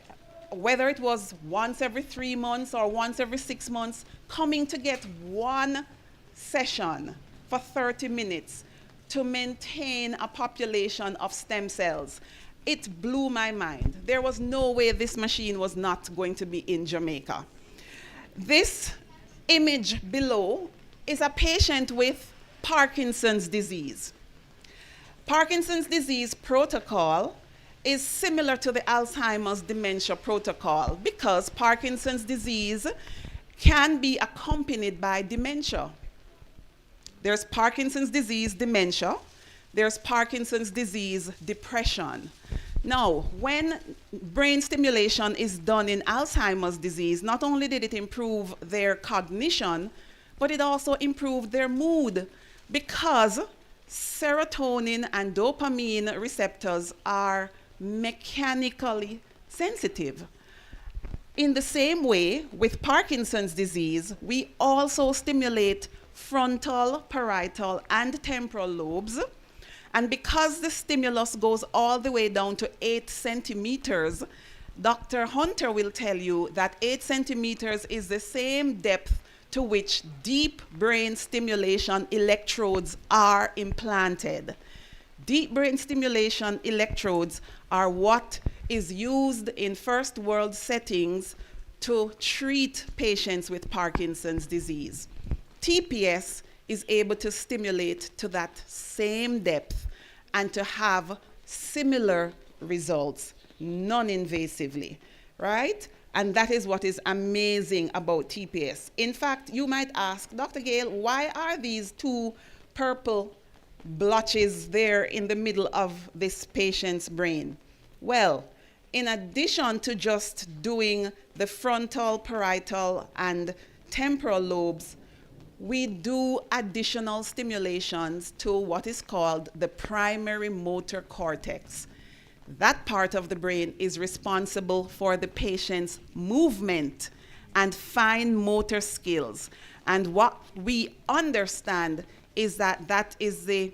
whether it was once every 3 months or once every 6 months, coming to get one session for 30 minutes to maintain a population of stem cells. It blew my mind. There was no way this machine was not going to be in Jamaica. This image below is a patient with Parkinson's disease. Parkinson's disease protocol is similar to the Alzheimer's dementia protocol because Parkinson's disease can be accompanied by dementia. There's Parkinson's disease dementia, there's Parkinson's disease depression. Now, when brain stimulation is done in Alzheimer's disease, not only did it improve their cognition, but it also improved their mood because serotonin and dopamine receptors are mechanically sensitive. In the same way, with Parkinson's disease, we also stimulate frontal, parietal, and temporal lobes. And because the stimulus goes all the way down to 8 centimeters, Dr. Hunter will tell you that 8 centimeters is the same depth to which deep brain stimulation electrodes are implanted. Deep brain stimulation electrodes are what is used in first world settings to treat patients with Parkinson's disease. TPS is able to stimulate to that same depth and to have similar results non-invasively, right? And that is what is amazing about TPS. In fact, you might ask, Dr. Gale, why are these 2 purple blotches there in the middle of this patient's brain? Well, in addition to just doing the frontal, parietal, and temporal lobes, we do additional stimulations to what is called the primary motor cortex. That part of the brain is responsible for the patient's movement and fine motor skills. And what we understand is that that is the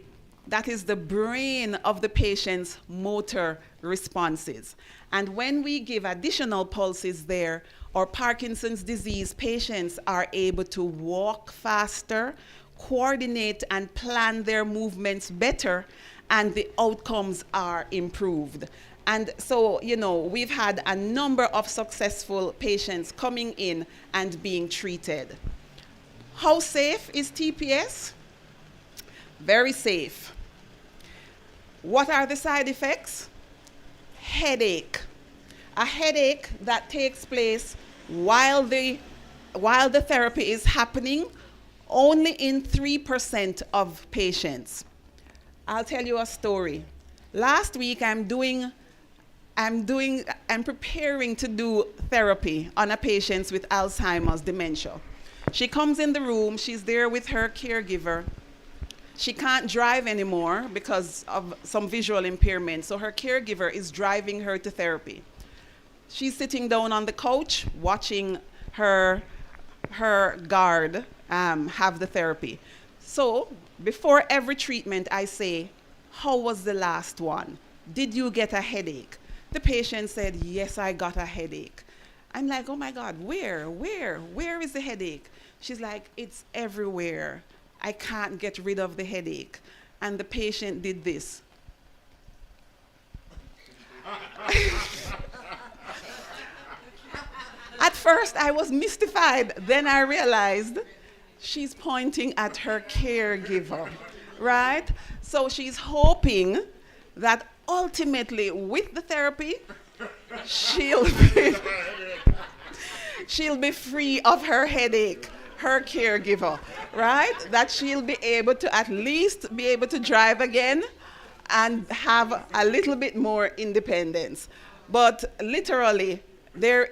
brain of the patient's motor responses. And when we give additional pulses there, our Parkinson's disease patients are able to walk faster, coordinate and plan their movements better, and the outcomes are improved. And so, you know, we've had a number of successful patients coming in and being treated. How safe is TPS? Very safe. What are the side effects? Headache. A headache that takes place while the therapy is happening, only in 3% of patients. I'll tell you a story. Last week I'm preparing to do therapy on a patient with Alzheimer's dementia. She comes in the room, she's there with her caregiver. She can't drive anymore because of some visual impairment, so her caregiver is driving her to therapy. She's sitting down on the couch watching her guard have the therapy. So before every treatment, I say, how was the last one? Did you get a headache? The patient said, yes, I got a headache. I'm like, oh my God, where is the headache? She's like, it's everywhere. I can't get rid of the headache. And the patient did this. At first, I was mystified. Then I realized she's pointing at her caregiver, right? So she's hoping that ultimately, with the therapy, she'll be free of her headache, her caregiver, right? That she'll be able to at least be able to drive again and have a little bit more independence. But literally, the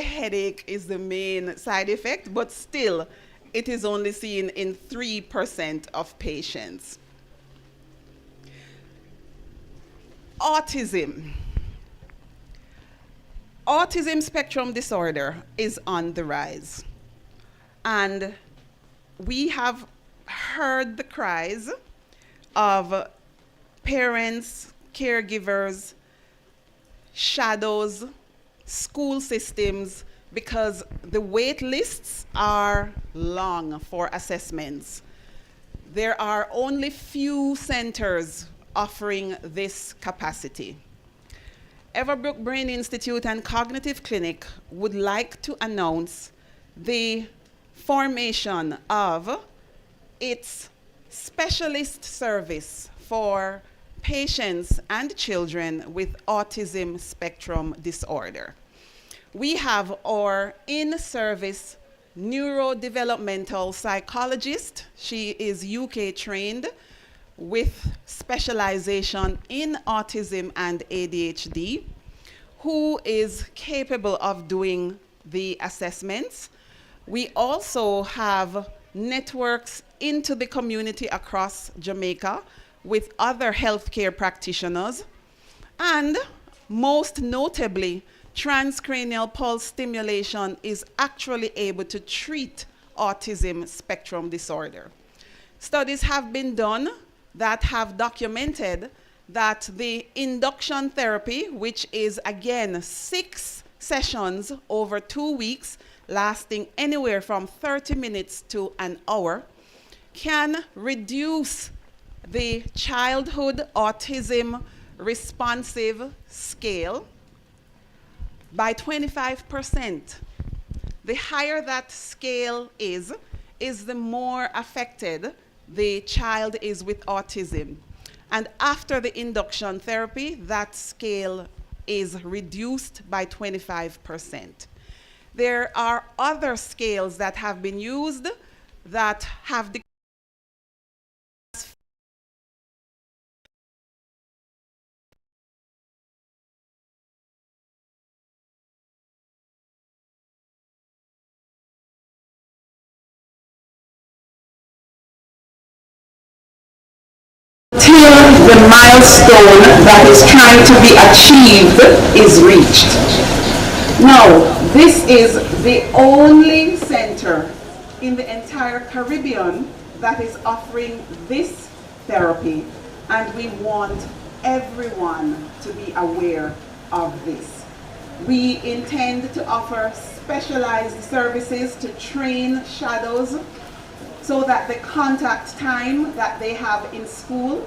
headache is the main side effect, but still, it is only seen in 3% of patients. Autism. Autism spectrum disorder is on the rise. And we have heard the cries of parents, caregivers, shadows, school systems, because the wait lists are long for assessments. There are only few centers offering this capacity. Everbrook Brain Institute and Cognitive Clinic would like to announce the formation of its specialist service for patients and children with autism spectrum disorder. We have our in-service neurodevelopmental psychologist. She is UK trained with specialization in autism and ADHD, who is capable of doing the assessments. We also have networks into the community across Jamaica with other healthcare practitioners, and most notably, transcranial pulse stimulation is actually able to treat autism spectrum disorder. Studies have been done that have documented that the induction therapy, which is again 6 sessions over 2 weeks, lasting anywhere from 30 minutes to an hour, can reduce the childhood autism responsive scale by 25%. The higher that scale is the more affected the child is with autism. And after the induction therapy, that scale is reduced by 25%. There are other scales that have been used that have the till the milestone that is trying to be achieved is reached. Now, this is the only center in the entire Caribbean that is offering this therapy, and we want everyone to be aware of this. We intend to offer specialized services to train shadows so that the contact time that they have in school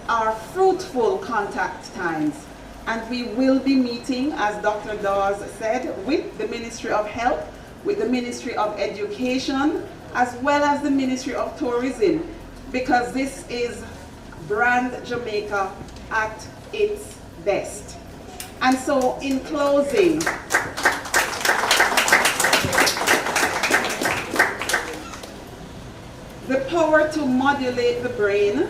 are fruitful contact times. And we will be meeting, as Dr. Dawes said, with the Ministry of Health, with the Ministry of Education, as well as the Ministry of Tourism, because this is brand Jamaica at its best. And so in closing, the power to modulate the brain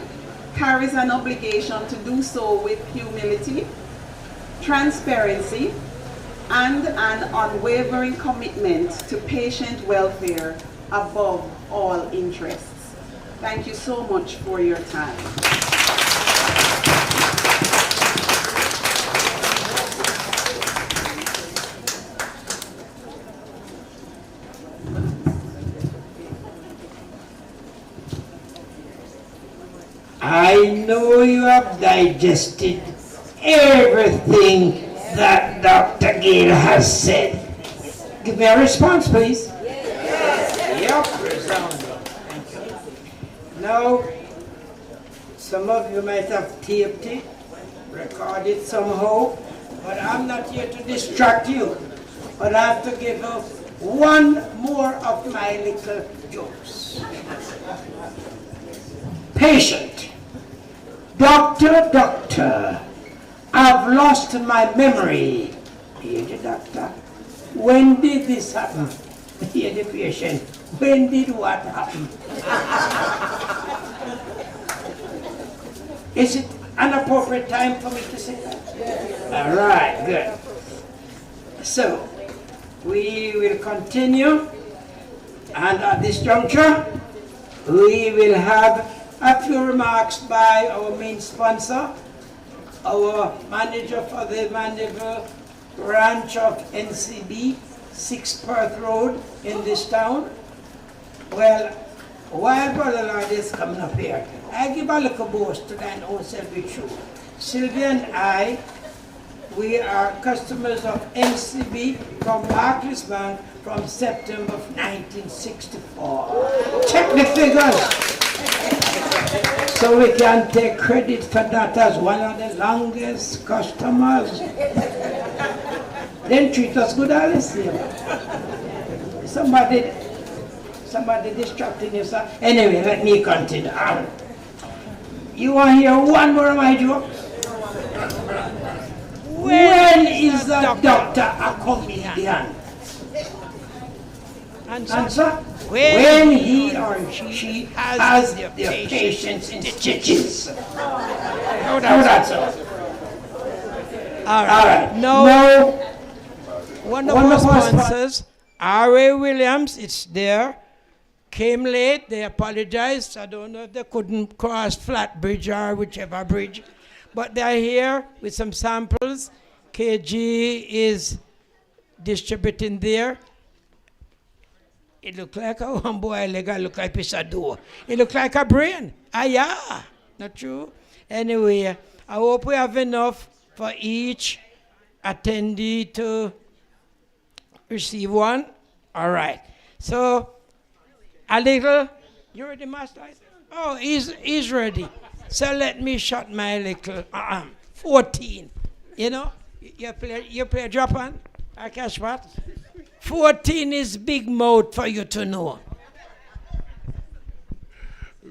carries an obligation to do so with humility, transparency, and an unwavering commitment to patient welfare above all interests. Thank you so much for your time. I know you have digested everything that Dr. Gale has said. Give me a response, please. Yes. Yep, resounding. Thank you. Now, some of you might have taped it, recorded it somehow, but I'm not here to distract you. But I have to give you one more of my little jokes. Patient. Doctor, I've lost my memory. Hear the doctor. When did this happen? Hear the patient. When did what happen? Is it an appropriate time for me to say that? All right, good. So, we will continue, and at this juncture, we will have a few remarks by our main sponsor, our manager for the Mandeville branch of NCB, 6 Perth Road in this town. Well, while Brother Lord is coming up here, I give a little boast to thine own self be true. Sylvia and I, we are customers of NCB from Barclays Bank from September of 1964. Check the figures. So we can take credit for that as one of the longest customers. Then treat us good, Alice. Somebody distracting you, sir. Anyway, let me continue. You want to hear one more of my jokes? When is the doctor a comedian? Answer? When he or she has their patients in stitches. How that sound? All right. Now, one of our sponsors, R.A. Williams, it's there, came late. They apologized. I don't know if they couldn't cross Flat Bridge or whichever bridge. But they're here with some samples. KG is distributing there. It look like a one boy leg, it look like a piece of door. It look like a brain. Ah, yeah. Not true? Anyway, I hope we have enough for each attendee to receive one. All right. So, a little, you ready, Master? Oh, he's ready. So let me shut my little 14. You know, you play drop on? I catch what? 14 is big mouth for you to know.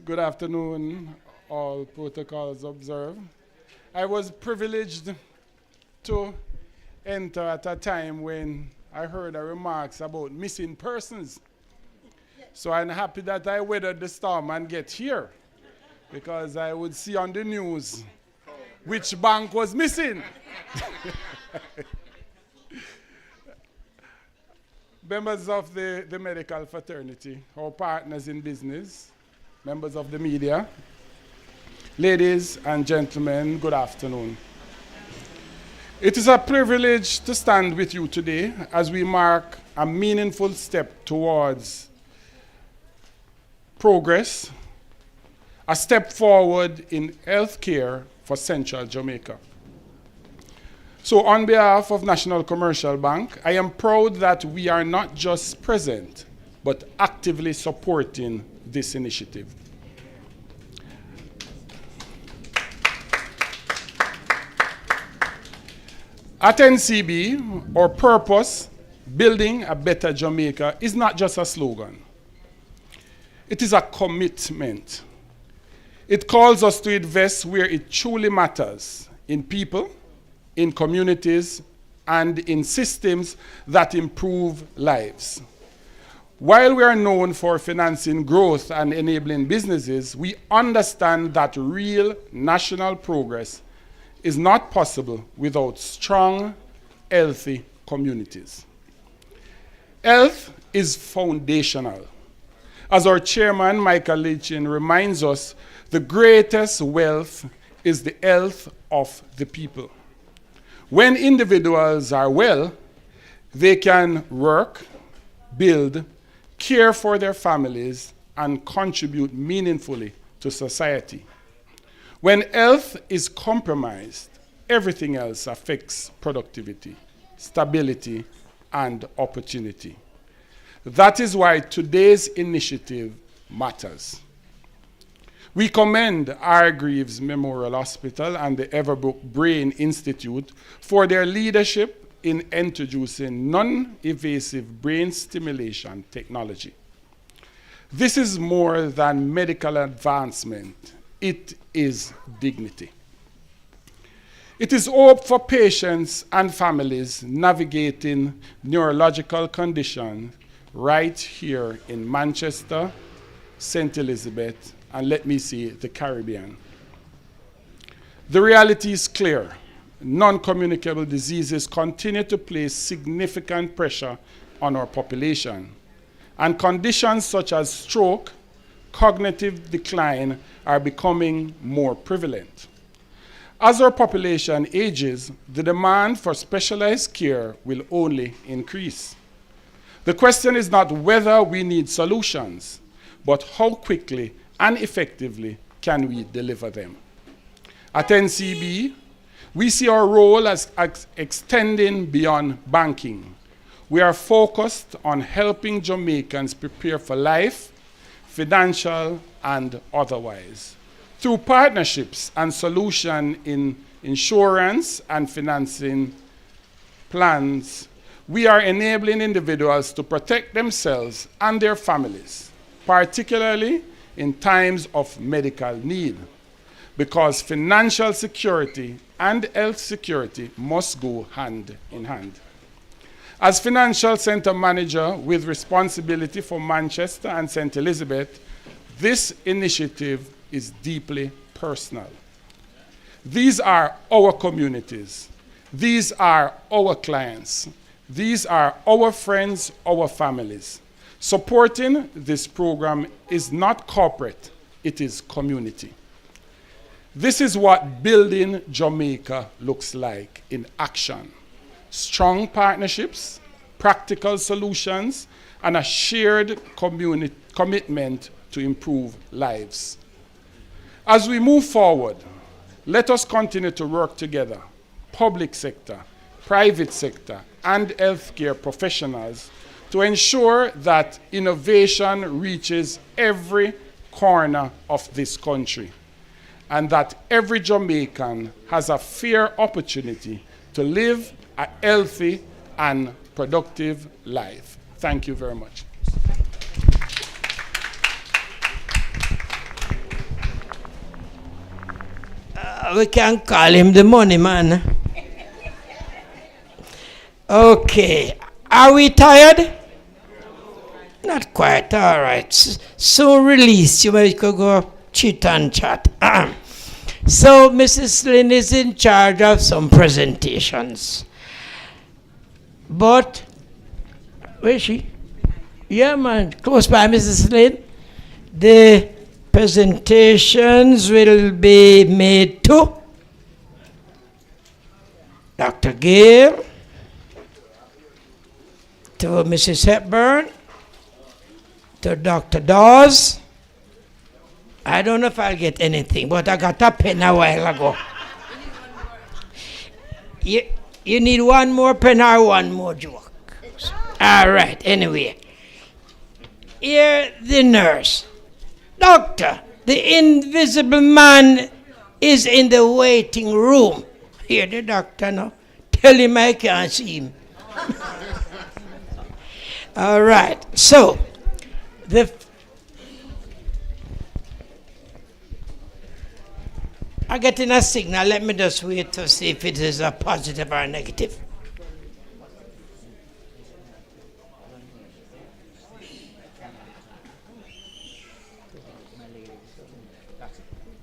Good afternoon, all protocols observed. I was privileged to enter at a time when I heard the remarks about missing persons. So I'm happy that I weathered the storm and get here, because I would see on the news which bank was missing. Members of the medical fraternity, our partners in business, members of the media, ladies and gentlemen, good afternoon. It is a privilege to stand with you today as we mark a meaningful step towards progress, a step forward in healthcare for Central Jamaica. So on behalf of National Commercial Bank, I am proud that we are not just present, but actively supporting this initiative. At NCB, our purpose, building a better Jamaica, is not just a slogan. It is a commitment. It calls us to invest where it truly matters, in people, in communities, and in systems that improve lives. While we are known for financing growth and enabling businesses, we understand that real national progress is not possible without strong, healthy communities. Health is foundational. As our chairman, Michael Lichin, reminds us, the greatest wealth is the health of the people. When individuals are well, they can work, build, care for their families, and contribute meaningfully to society. When health is compromised, everything else affects productivity, stability, and opportunity. That is why today's initiative matters. We commend Hargreaves Memorial Hospital and the Everbrook Brain Institute for their leadership in introducing non-invasive brain stimulation technology. This is more than medical advancement. It is dignity. It is hope for patients and families navigating neurological conditions right here in Manchester, St. Elizabeth, and let me see, the Caribbean. The reality is clear. Non-communicable diseases continue to place significant pressure on our population, and conditions such as stroke, cognitive decline are becoming more prevalent. As our population ages, the demand for specialized care will only increase. The question is not whether we need solutions, but how quickly and effectively can we deliver them. At NCB, we see our role as extending beyond banking. We are focused on helping Jamaicans prepare for life, financial and otherwise. Through partnerships and solutions in insurance and financing plans, we are enabling individuals to protect themselves and their families, particularly in times of medical need. because financial security and health security must go hand in hand. As Financial Centre Manager with responsibility for Manchester and St. Elizabeth, this initiative is deeply personal. These are our communities. These are our clients. These are our friends, our families. Supporting this program is not corporate, it is community. This is what building Jamaica looks like in action. Strong partnerships, practical solutions, and a shared commitment to improve lives. As we move forward, let us continue to work together, public sector, private sector, and healthcare professionals, to ensure that innovation reaches every corner of this country, and that every Jamaican has a fair opportunity to live a healthy and productive life. Thank you very much. We can call him the money man. Okay. Are we tired? Not quite. All right. So release. You might go chit and chat. So Mrs. Lynn is in charge of some presentations. But, where is she? Yeah, man. Close by Mrs. Lynn. The presentations will be made to Dr. Gale, to Mrs. Hepburn, to Dr. Dawes. I don't know if I'll get anything, but I got a pen a while ago. You need one more pen or one more joke? All right, anyway. Here, the nurse. Doctor, the invisible man is in the waiting room. Hear the doctor now. Tell him I can't see him. All right, so I'm getting a signal. Let me just wait to see if it is a positive or a negative.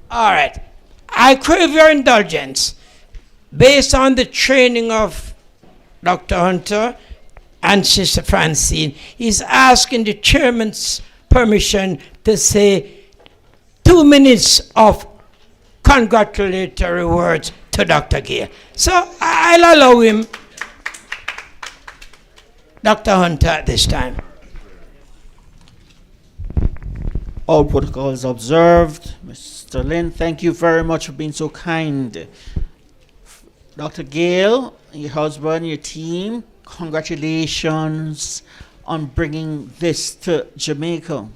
All right. I crave your indulgence. Based on the training of Dr. Hunter and Sister Francine, he's asking the chairman's permission to say 2 minutes of congratulatory words to Dr. Gale. So I'll allow him, Dr. Hunter, at this time. All protocols observed. Mr. Lynn, thank you very much for being so kind. Dr. Gale, your husband, your team, congratulations on bringing this to Jamaica.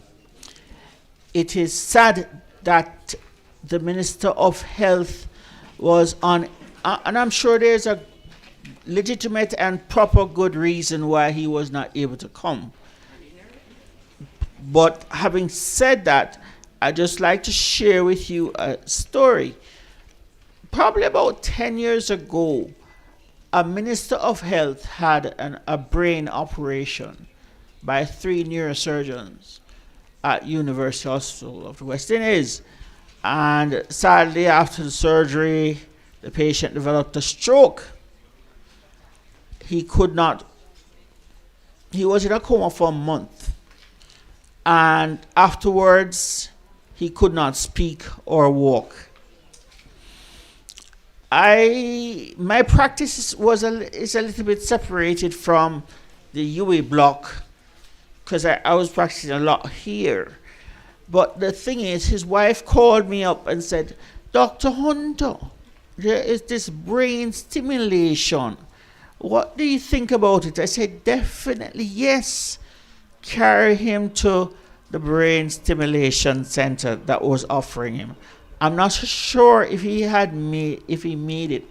It is sad that the Minister of Health was on, and I'm sure there's a legitimate and proper good reason why he was not able to come. But having said that, I'd just like to share with you a story. Probably about 10 years ago, a Minister of Health had a brain operation by 3 neurosurgeons at University Hospital of the West Indies. And sadly, after the surgery, the patient developed a stroke. He was in a coma for a month. And afterwards, he could not speak or walk. My practice is a little bit separated from the UA block because I was practicing a lot here. But the thing is, his wife called me up and said, Dr. Hunter, there is this brain stimulation. What do you think about it? I said, definitely yes. Carry him to the brain stimulation center that was offering him. I'm not sure if he made it,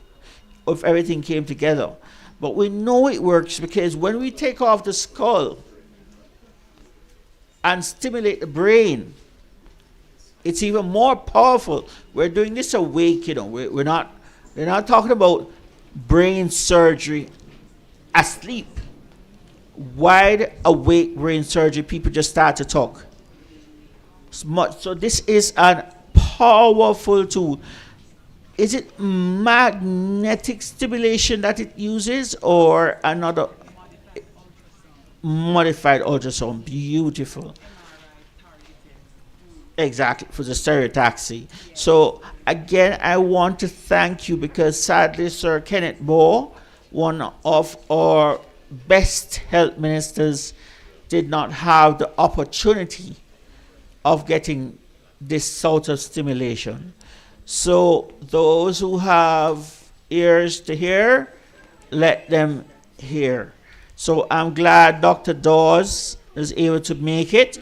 or if everything came together. But we know it works because when we take off the skull and stimulate the brain, it's even more powerful. We're doing this awake, you know. We're not talking about brain surgery asleep. Wide awake brain surgery, people just start to talk. So this is a powerful tool. Is it magnetic stimulation that it uses or another modified ultrasound? Beautiful. Exactly, for the stereotaxy. So again, I want to thank you because sadly, Sir Kenneth Moore, one of our best health ministers, did not have the opportunity of getting this sort of stimulation. So those who have ears to hear, let them hear. So I'm glad Dr. Dawes is able to make it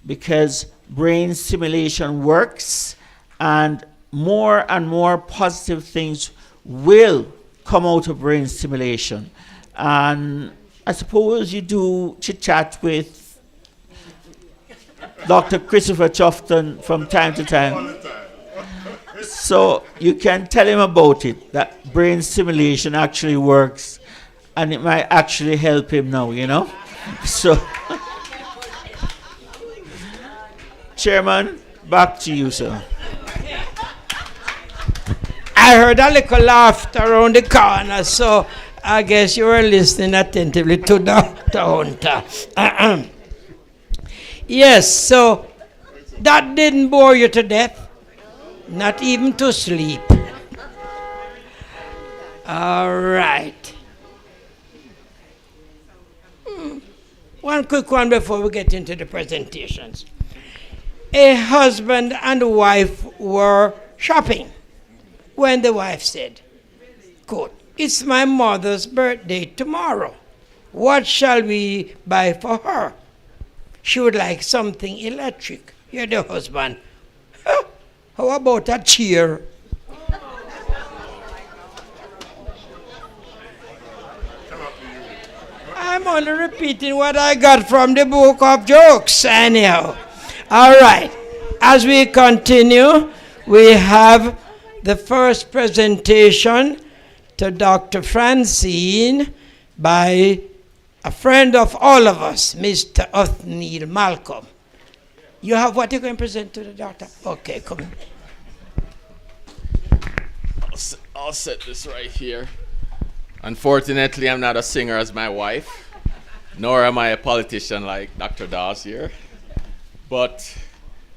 because brain stimulation works and more positive things will come out of brain stimulation. And I suppose you do chit-chat with Dr. Christopher Chofton from time to time. So you can tell him about it, that brain stimulation actually works and it might actually help him now, you know? So, Chairman, back to you, sir. I heard a little laughter around the corner, so I guess you were listening attentively to Dr. Hunter. Yes, so that didn't bore you to death, not even to sleep. All right. One quick one before we get into the presentations. A husband and wife were shopping when the wife said, quote, "It's my mother's birthday tomorrow. What shall we buy for her? She would like something electric." You're the husband. "Huh, how about a chair?" I'm only repeating what I got from the book of jokes, anyhow. All right. As we continue, we have the first presentation to Dr. Francine by a friend of all of us, Mr. Othniel Malcolm. You have what you're going to present to the doctor? Okay, come on. I'll set this right here. Unfortunately, I'm not a singer as my wife, nor am I a politician like Dr. Dawes here. But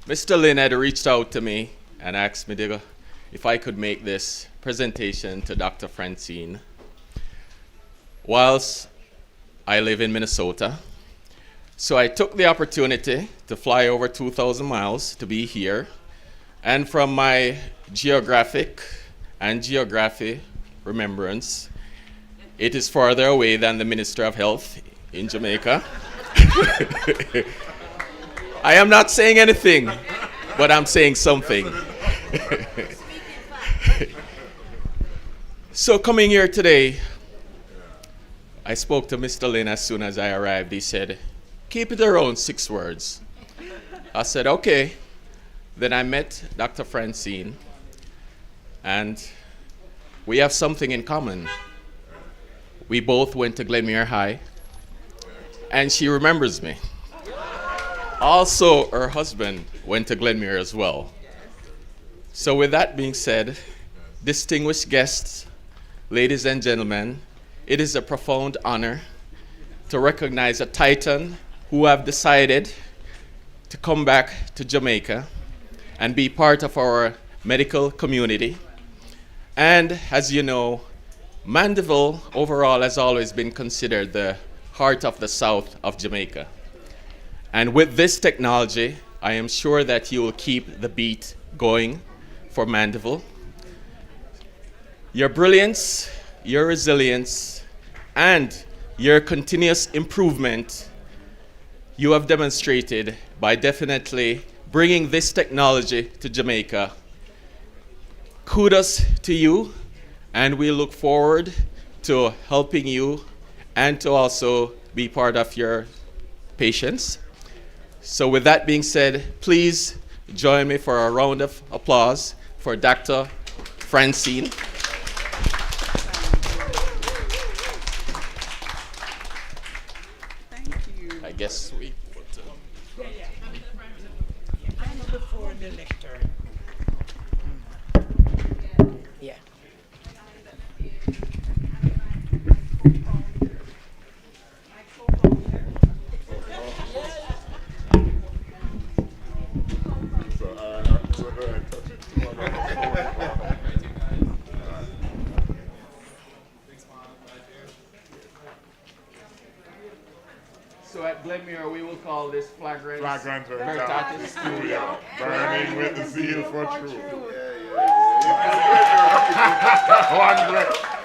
Mr. Lynn had reached out to me and asked me if I could make this presentation to Dr. Francine. Whilst I live in Minnesota, so I took the opportunity to fly over 2,000 miles to be here. And from my geographic and geography remembrance, it is farther away than the Minister of Health in Jamaica. I am not saying anything, but I'm saying something. So coming here today, I spoke to Mr. Lynn as soon as I arrived. He said, "Keep it around 6 words." I said, okay. Then I met Dr. Francine, and we have something in common. We both went to Glenmuir High, and she remembers me. Also, her husband went to Glenmuir as well. So with that being said, distinguished guests, ladies and gentlemen, it is a profound honor to recognize a Titan who have decided to come back to Jamaica and be part of our medical community. And as you know, Mandeville overall has always been considered the heart of the south of Jamaica. And with this technology, I am sure that you will keep the beat going for Mandeville. Your brilliance, your resilience, and your continuous improvement, you have demonstrated by definitely bringing this technology to Jamaica. Kudos to you, and we look forward to helping you and to also be part of your patients. So with that being said, please join me for a round of applause for Dr. Francine. Thank you. I guess we put Before the lecture. Yeah. So at Glenmuir, we will call this flagrant veritatis studio, burning with the zeal for truth.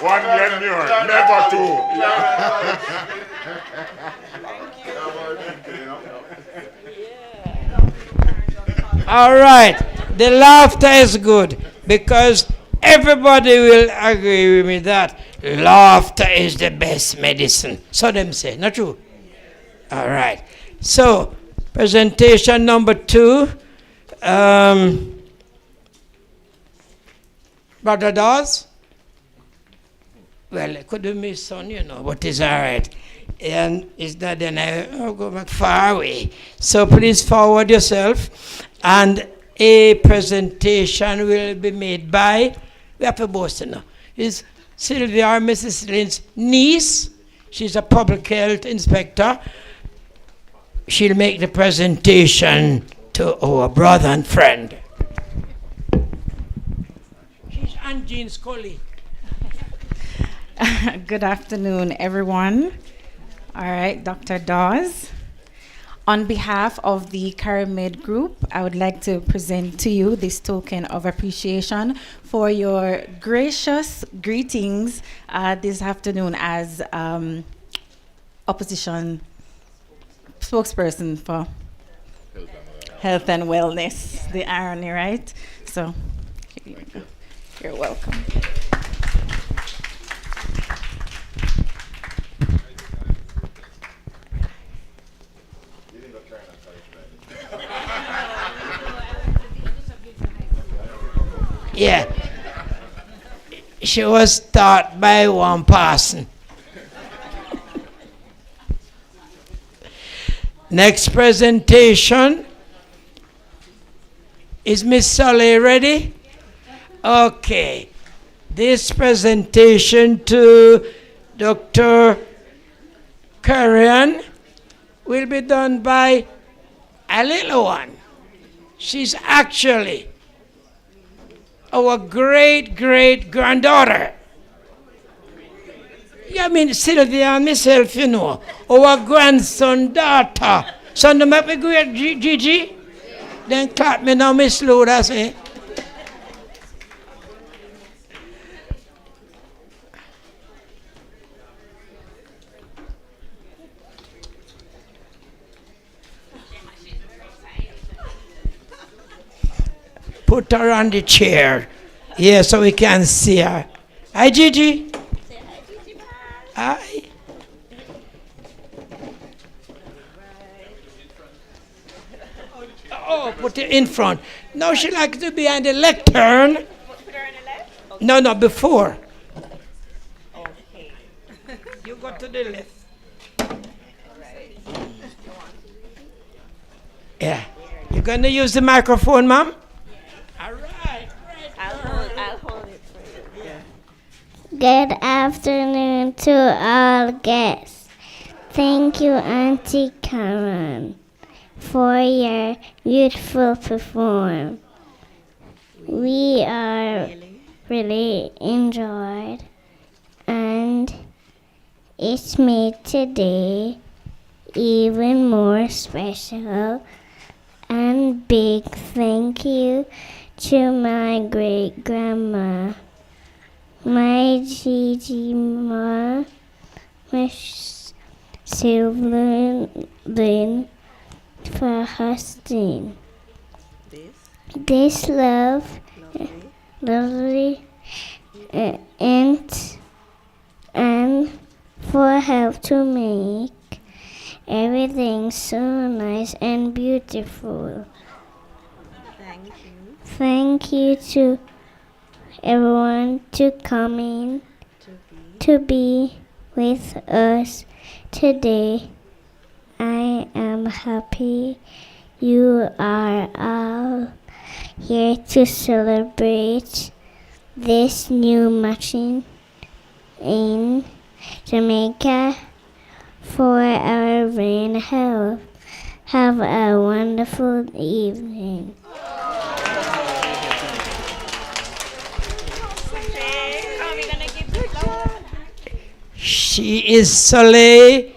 One Glenmuir, never two. All right. The laughter is good because everybody will agree with me that laughter is the best medicine. So them say, not true? All right. So, presentation number 2. Brother Dawes? Well, it could be my son, but it's all right. And it's not then I'll go back far away. So please forward yourself. And a presentation will be made by, we have to boast now, is Sylvia, Mrs. Lynn's niece. She's a public health inspector. She'll make the presentation to our brother and friend. She's Aunt Jean's colleague. Good afternoon, everyone. All right, Dr. Dawes. On behalf of the Caramid Group, I would like to present to you this token of appreciation for your gracious greetings this afternoon as opposition spokesperson for health and wellness, the irony, right? So, here you go. You're welcome. Yeah. She was taught by one person. Next presentation. Is Miss Sully ready? Okay. This presentation to Dr. Karian will be done by a little one. She's actually our great-great-granddaughter. Yeah, I mean, Sylvia and myself, our grandson, daughter. So, no matter great Gigi, then clap me now, Miss Lou, that's it. Put her on the chair. Yeah, so we can see her. Hi, Gigi. Hi. Oh, put it in front. No, she likes to be on the lectern. Put her on the left? Okay. No, before. Okay. You go to the left. Yeah. You're going to use the microphone, ma'am? All right. I'll hold it for you. Yeah. Good afternoon to all guests. Thank you, Auntie Karen, for your beautiful performance. We are really enjoyed, and it made today even more special. And big thank you to my great grandma, my Gigi Ma, Miss Sylvia Lynn, for hosting this lovely and for help to make everything so nice and beautiful. Thank you to everyone to coming to be with us today. I am happy you are all here to celebrate this new machine in Jamaica for our rain health. Have a wonderful evening. She is Soleil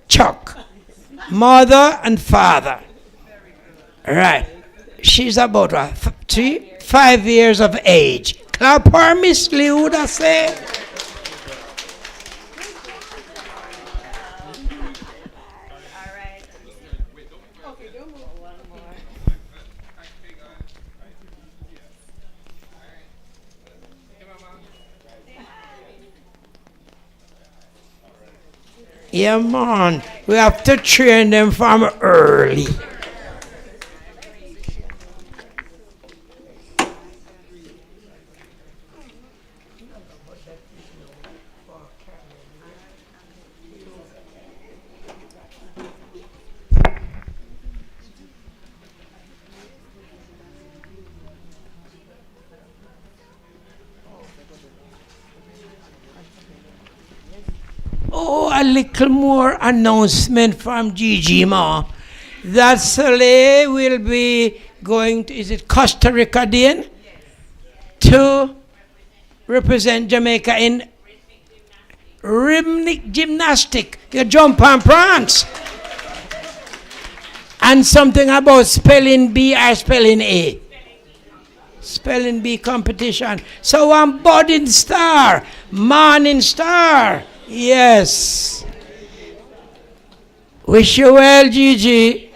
Chuck, mother and father. Right. She's about 5 years of age. Clap her, Miss Lee, would I say? Yeah, man. We have to train them from early. Oh, a little more announcement from Gigi Ma. That Soleil will be going to, is it Costa Rica then? To represent Jamaica in rhythmic gymnastic. You jump and prance. And something about spelling B or spelling A. Spelling bee competition. So I'm budding star, morning star. Yes. Wish you well, Gigi.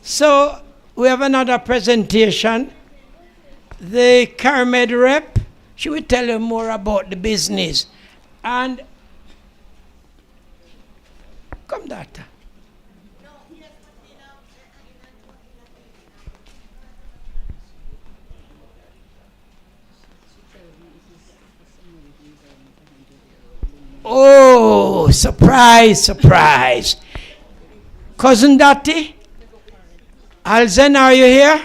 So we have another presentation. The CARMED rep, she will tell you more about the business. And come, doctor. Oh, surprise, surprise. Cousin Dottie, Alzen, are you here?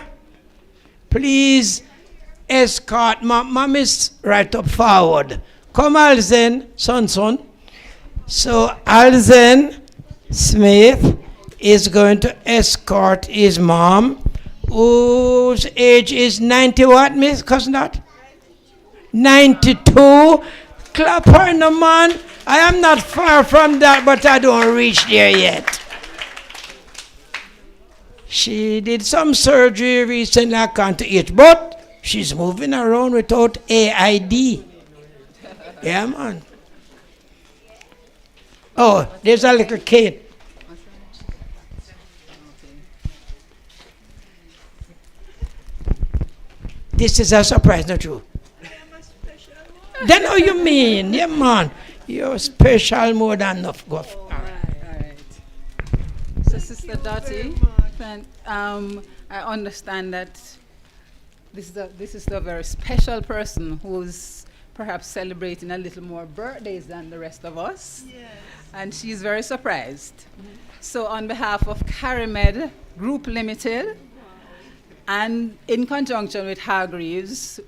Please escort Mom is right up forward. Come, Alzen, son. So Alzen Smith is going to escort his mom, whose age is 90 what, Miss Cousin Dot? 92. Clap her, no man. I am not far from that, but I don't reach there yet. She did some surgery recently, I can't eat, but she's moving around without AID. Yeah, man. Oh, there's a little kid. This is a surprise, not true? Then how you mean? Yeah, man. You're special more than enough. Go. All right. So, Sister Dottie, I understand that this is a very special person who's perhaps celebrating a little more birthdays than the rest of us. Yes. And she's very surprised. Mm-hmm. So on behalf of CARMED Group Limited, and in conjunction with Hargreaves,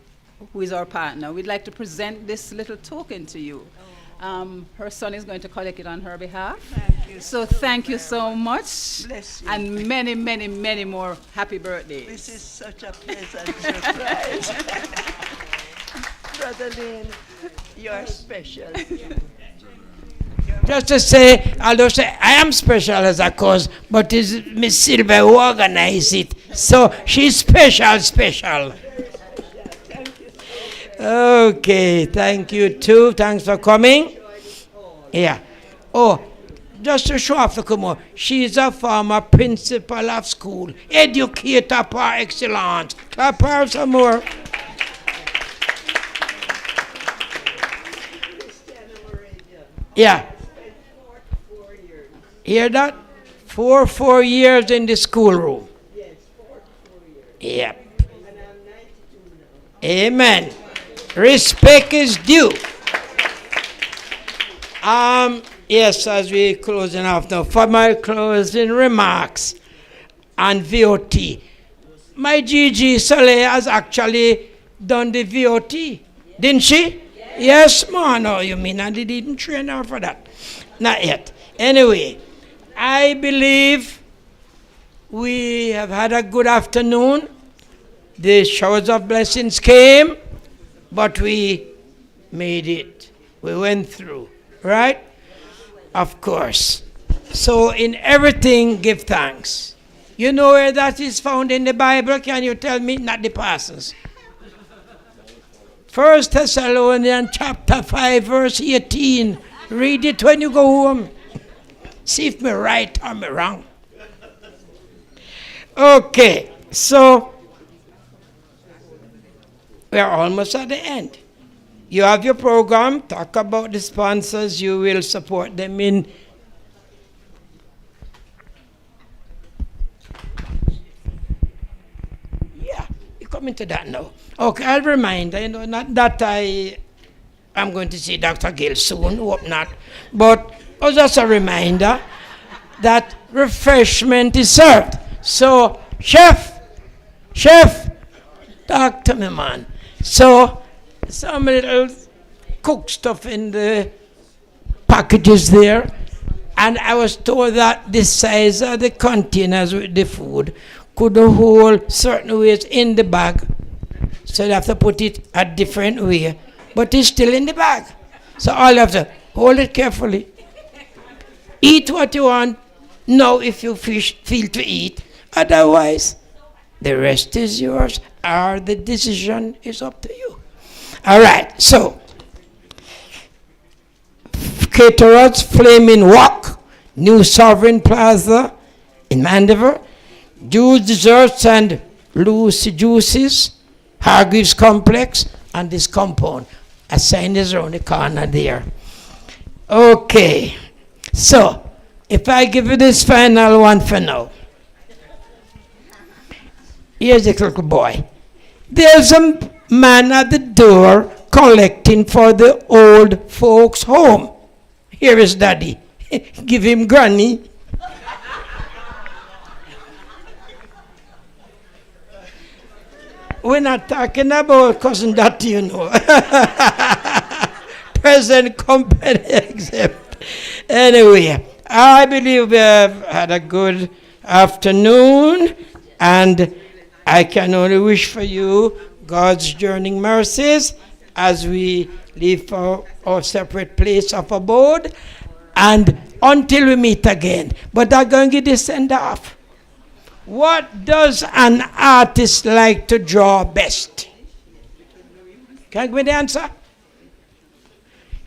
who is our partner, we'd like to present this little token to you. Her son is going to collect it on her behalf. Thank you so much. Bless you. And many, many, many more happy birthdays. This is such a pleasant surprise. Brother Lynn, you're special. Just to say, although say I am special as a cause, but it's Miss Silva who organized it. So she's special. Okay, thank you too. Thanks for coming. Yeah. Oh, just to show off the come she's a former principal of school, educator par excellence. Clap her some more. Yeah. Hear that? 4 years in the schoolroom. Yes, 4 years. Yep. Amen. Respect is due. Yes, as we closing off now, for my closing remarks on VOT, my Gigi Soleil has actually done the VOT, didn't she? Yes, man. Oh, you mean I didn't train her for that? Not yet. Anyway, I believe we have had a good afternoon. The showers of blessings came, but we made it. We went through, right? Of course. So in everything, give thanks. You know where that is found in the Bible? Can you tell me? Not the pastors. 1 Thessalonians chapter 5, verse 18. Read it when you go home. See if me right or me wrong. Okay, so we are almost at the end. You have your program. Talk about the sponsors. You will support them in. Yeah, you come into that now. Okay, I'll remind you, not that I'm going to see Dr. Gill soon, hope not. But just a reminder that refreshment is served. So, chef, talk to me, man. So, some little cooked stuff in the packages there. And I was told that the size of the containers with the food could hold certain weights in the bag. So you have to put it a different way. But it's still in the bag. So all you have to hold it carefully. Eat what you want. Know if you feel to eat. Otherwise, the rest is yours, or the decision is up to you. All right, so Caterers, Flaming Walk, New Sovereign Plaza in Mandeville, Juice Desserts and Lucy Juices, Hargreaves Complex, and this compound. A sign is around the corner there. Okay, so if I give you this final one for now. Here's a little boy. There's a man at the door collecting for the old folks' home. Here is Daddy. Give him Granny. We're not talking about cousin Dottie, you know. Present company exempt. Anyway, I believe we have had a good afternoon, and I can only wish for you God's journeying mercies as we leave for our separate place of abode, and until we meet again. But I'm going to get this send off. What does an artist like to draw best? Can I give me the answer?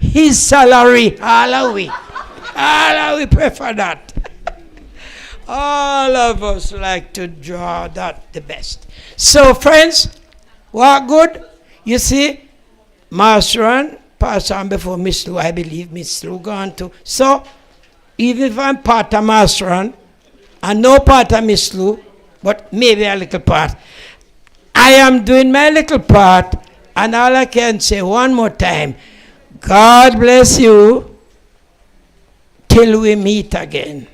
His salary. All we prefer that. All of us like to draw that the best. So friends, what good? You see, Master and passed on before Miss Lou, I believe Miss Lou gone too. So, even if I'm part of Master and no part of Miss Lou, but maybe a little part, I am doing my little part, and all I can say one more time, God bless you till we meet again.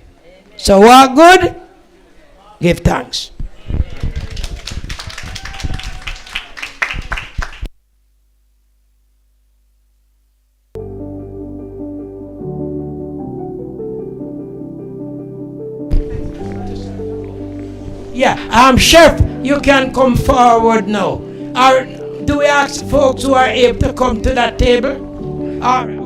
So what good? Give thanks. Yeah, Chef, you can come forward now. Or do we ask folks who are able to come to that table? All right.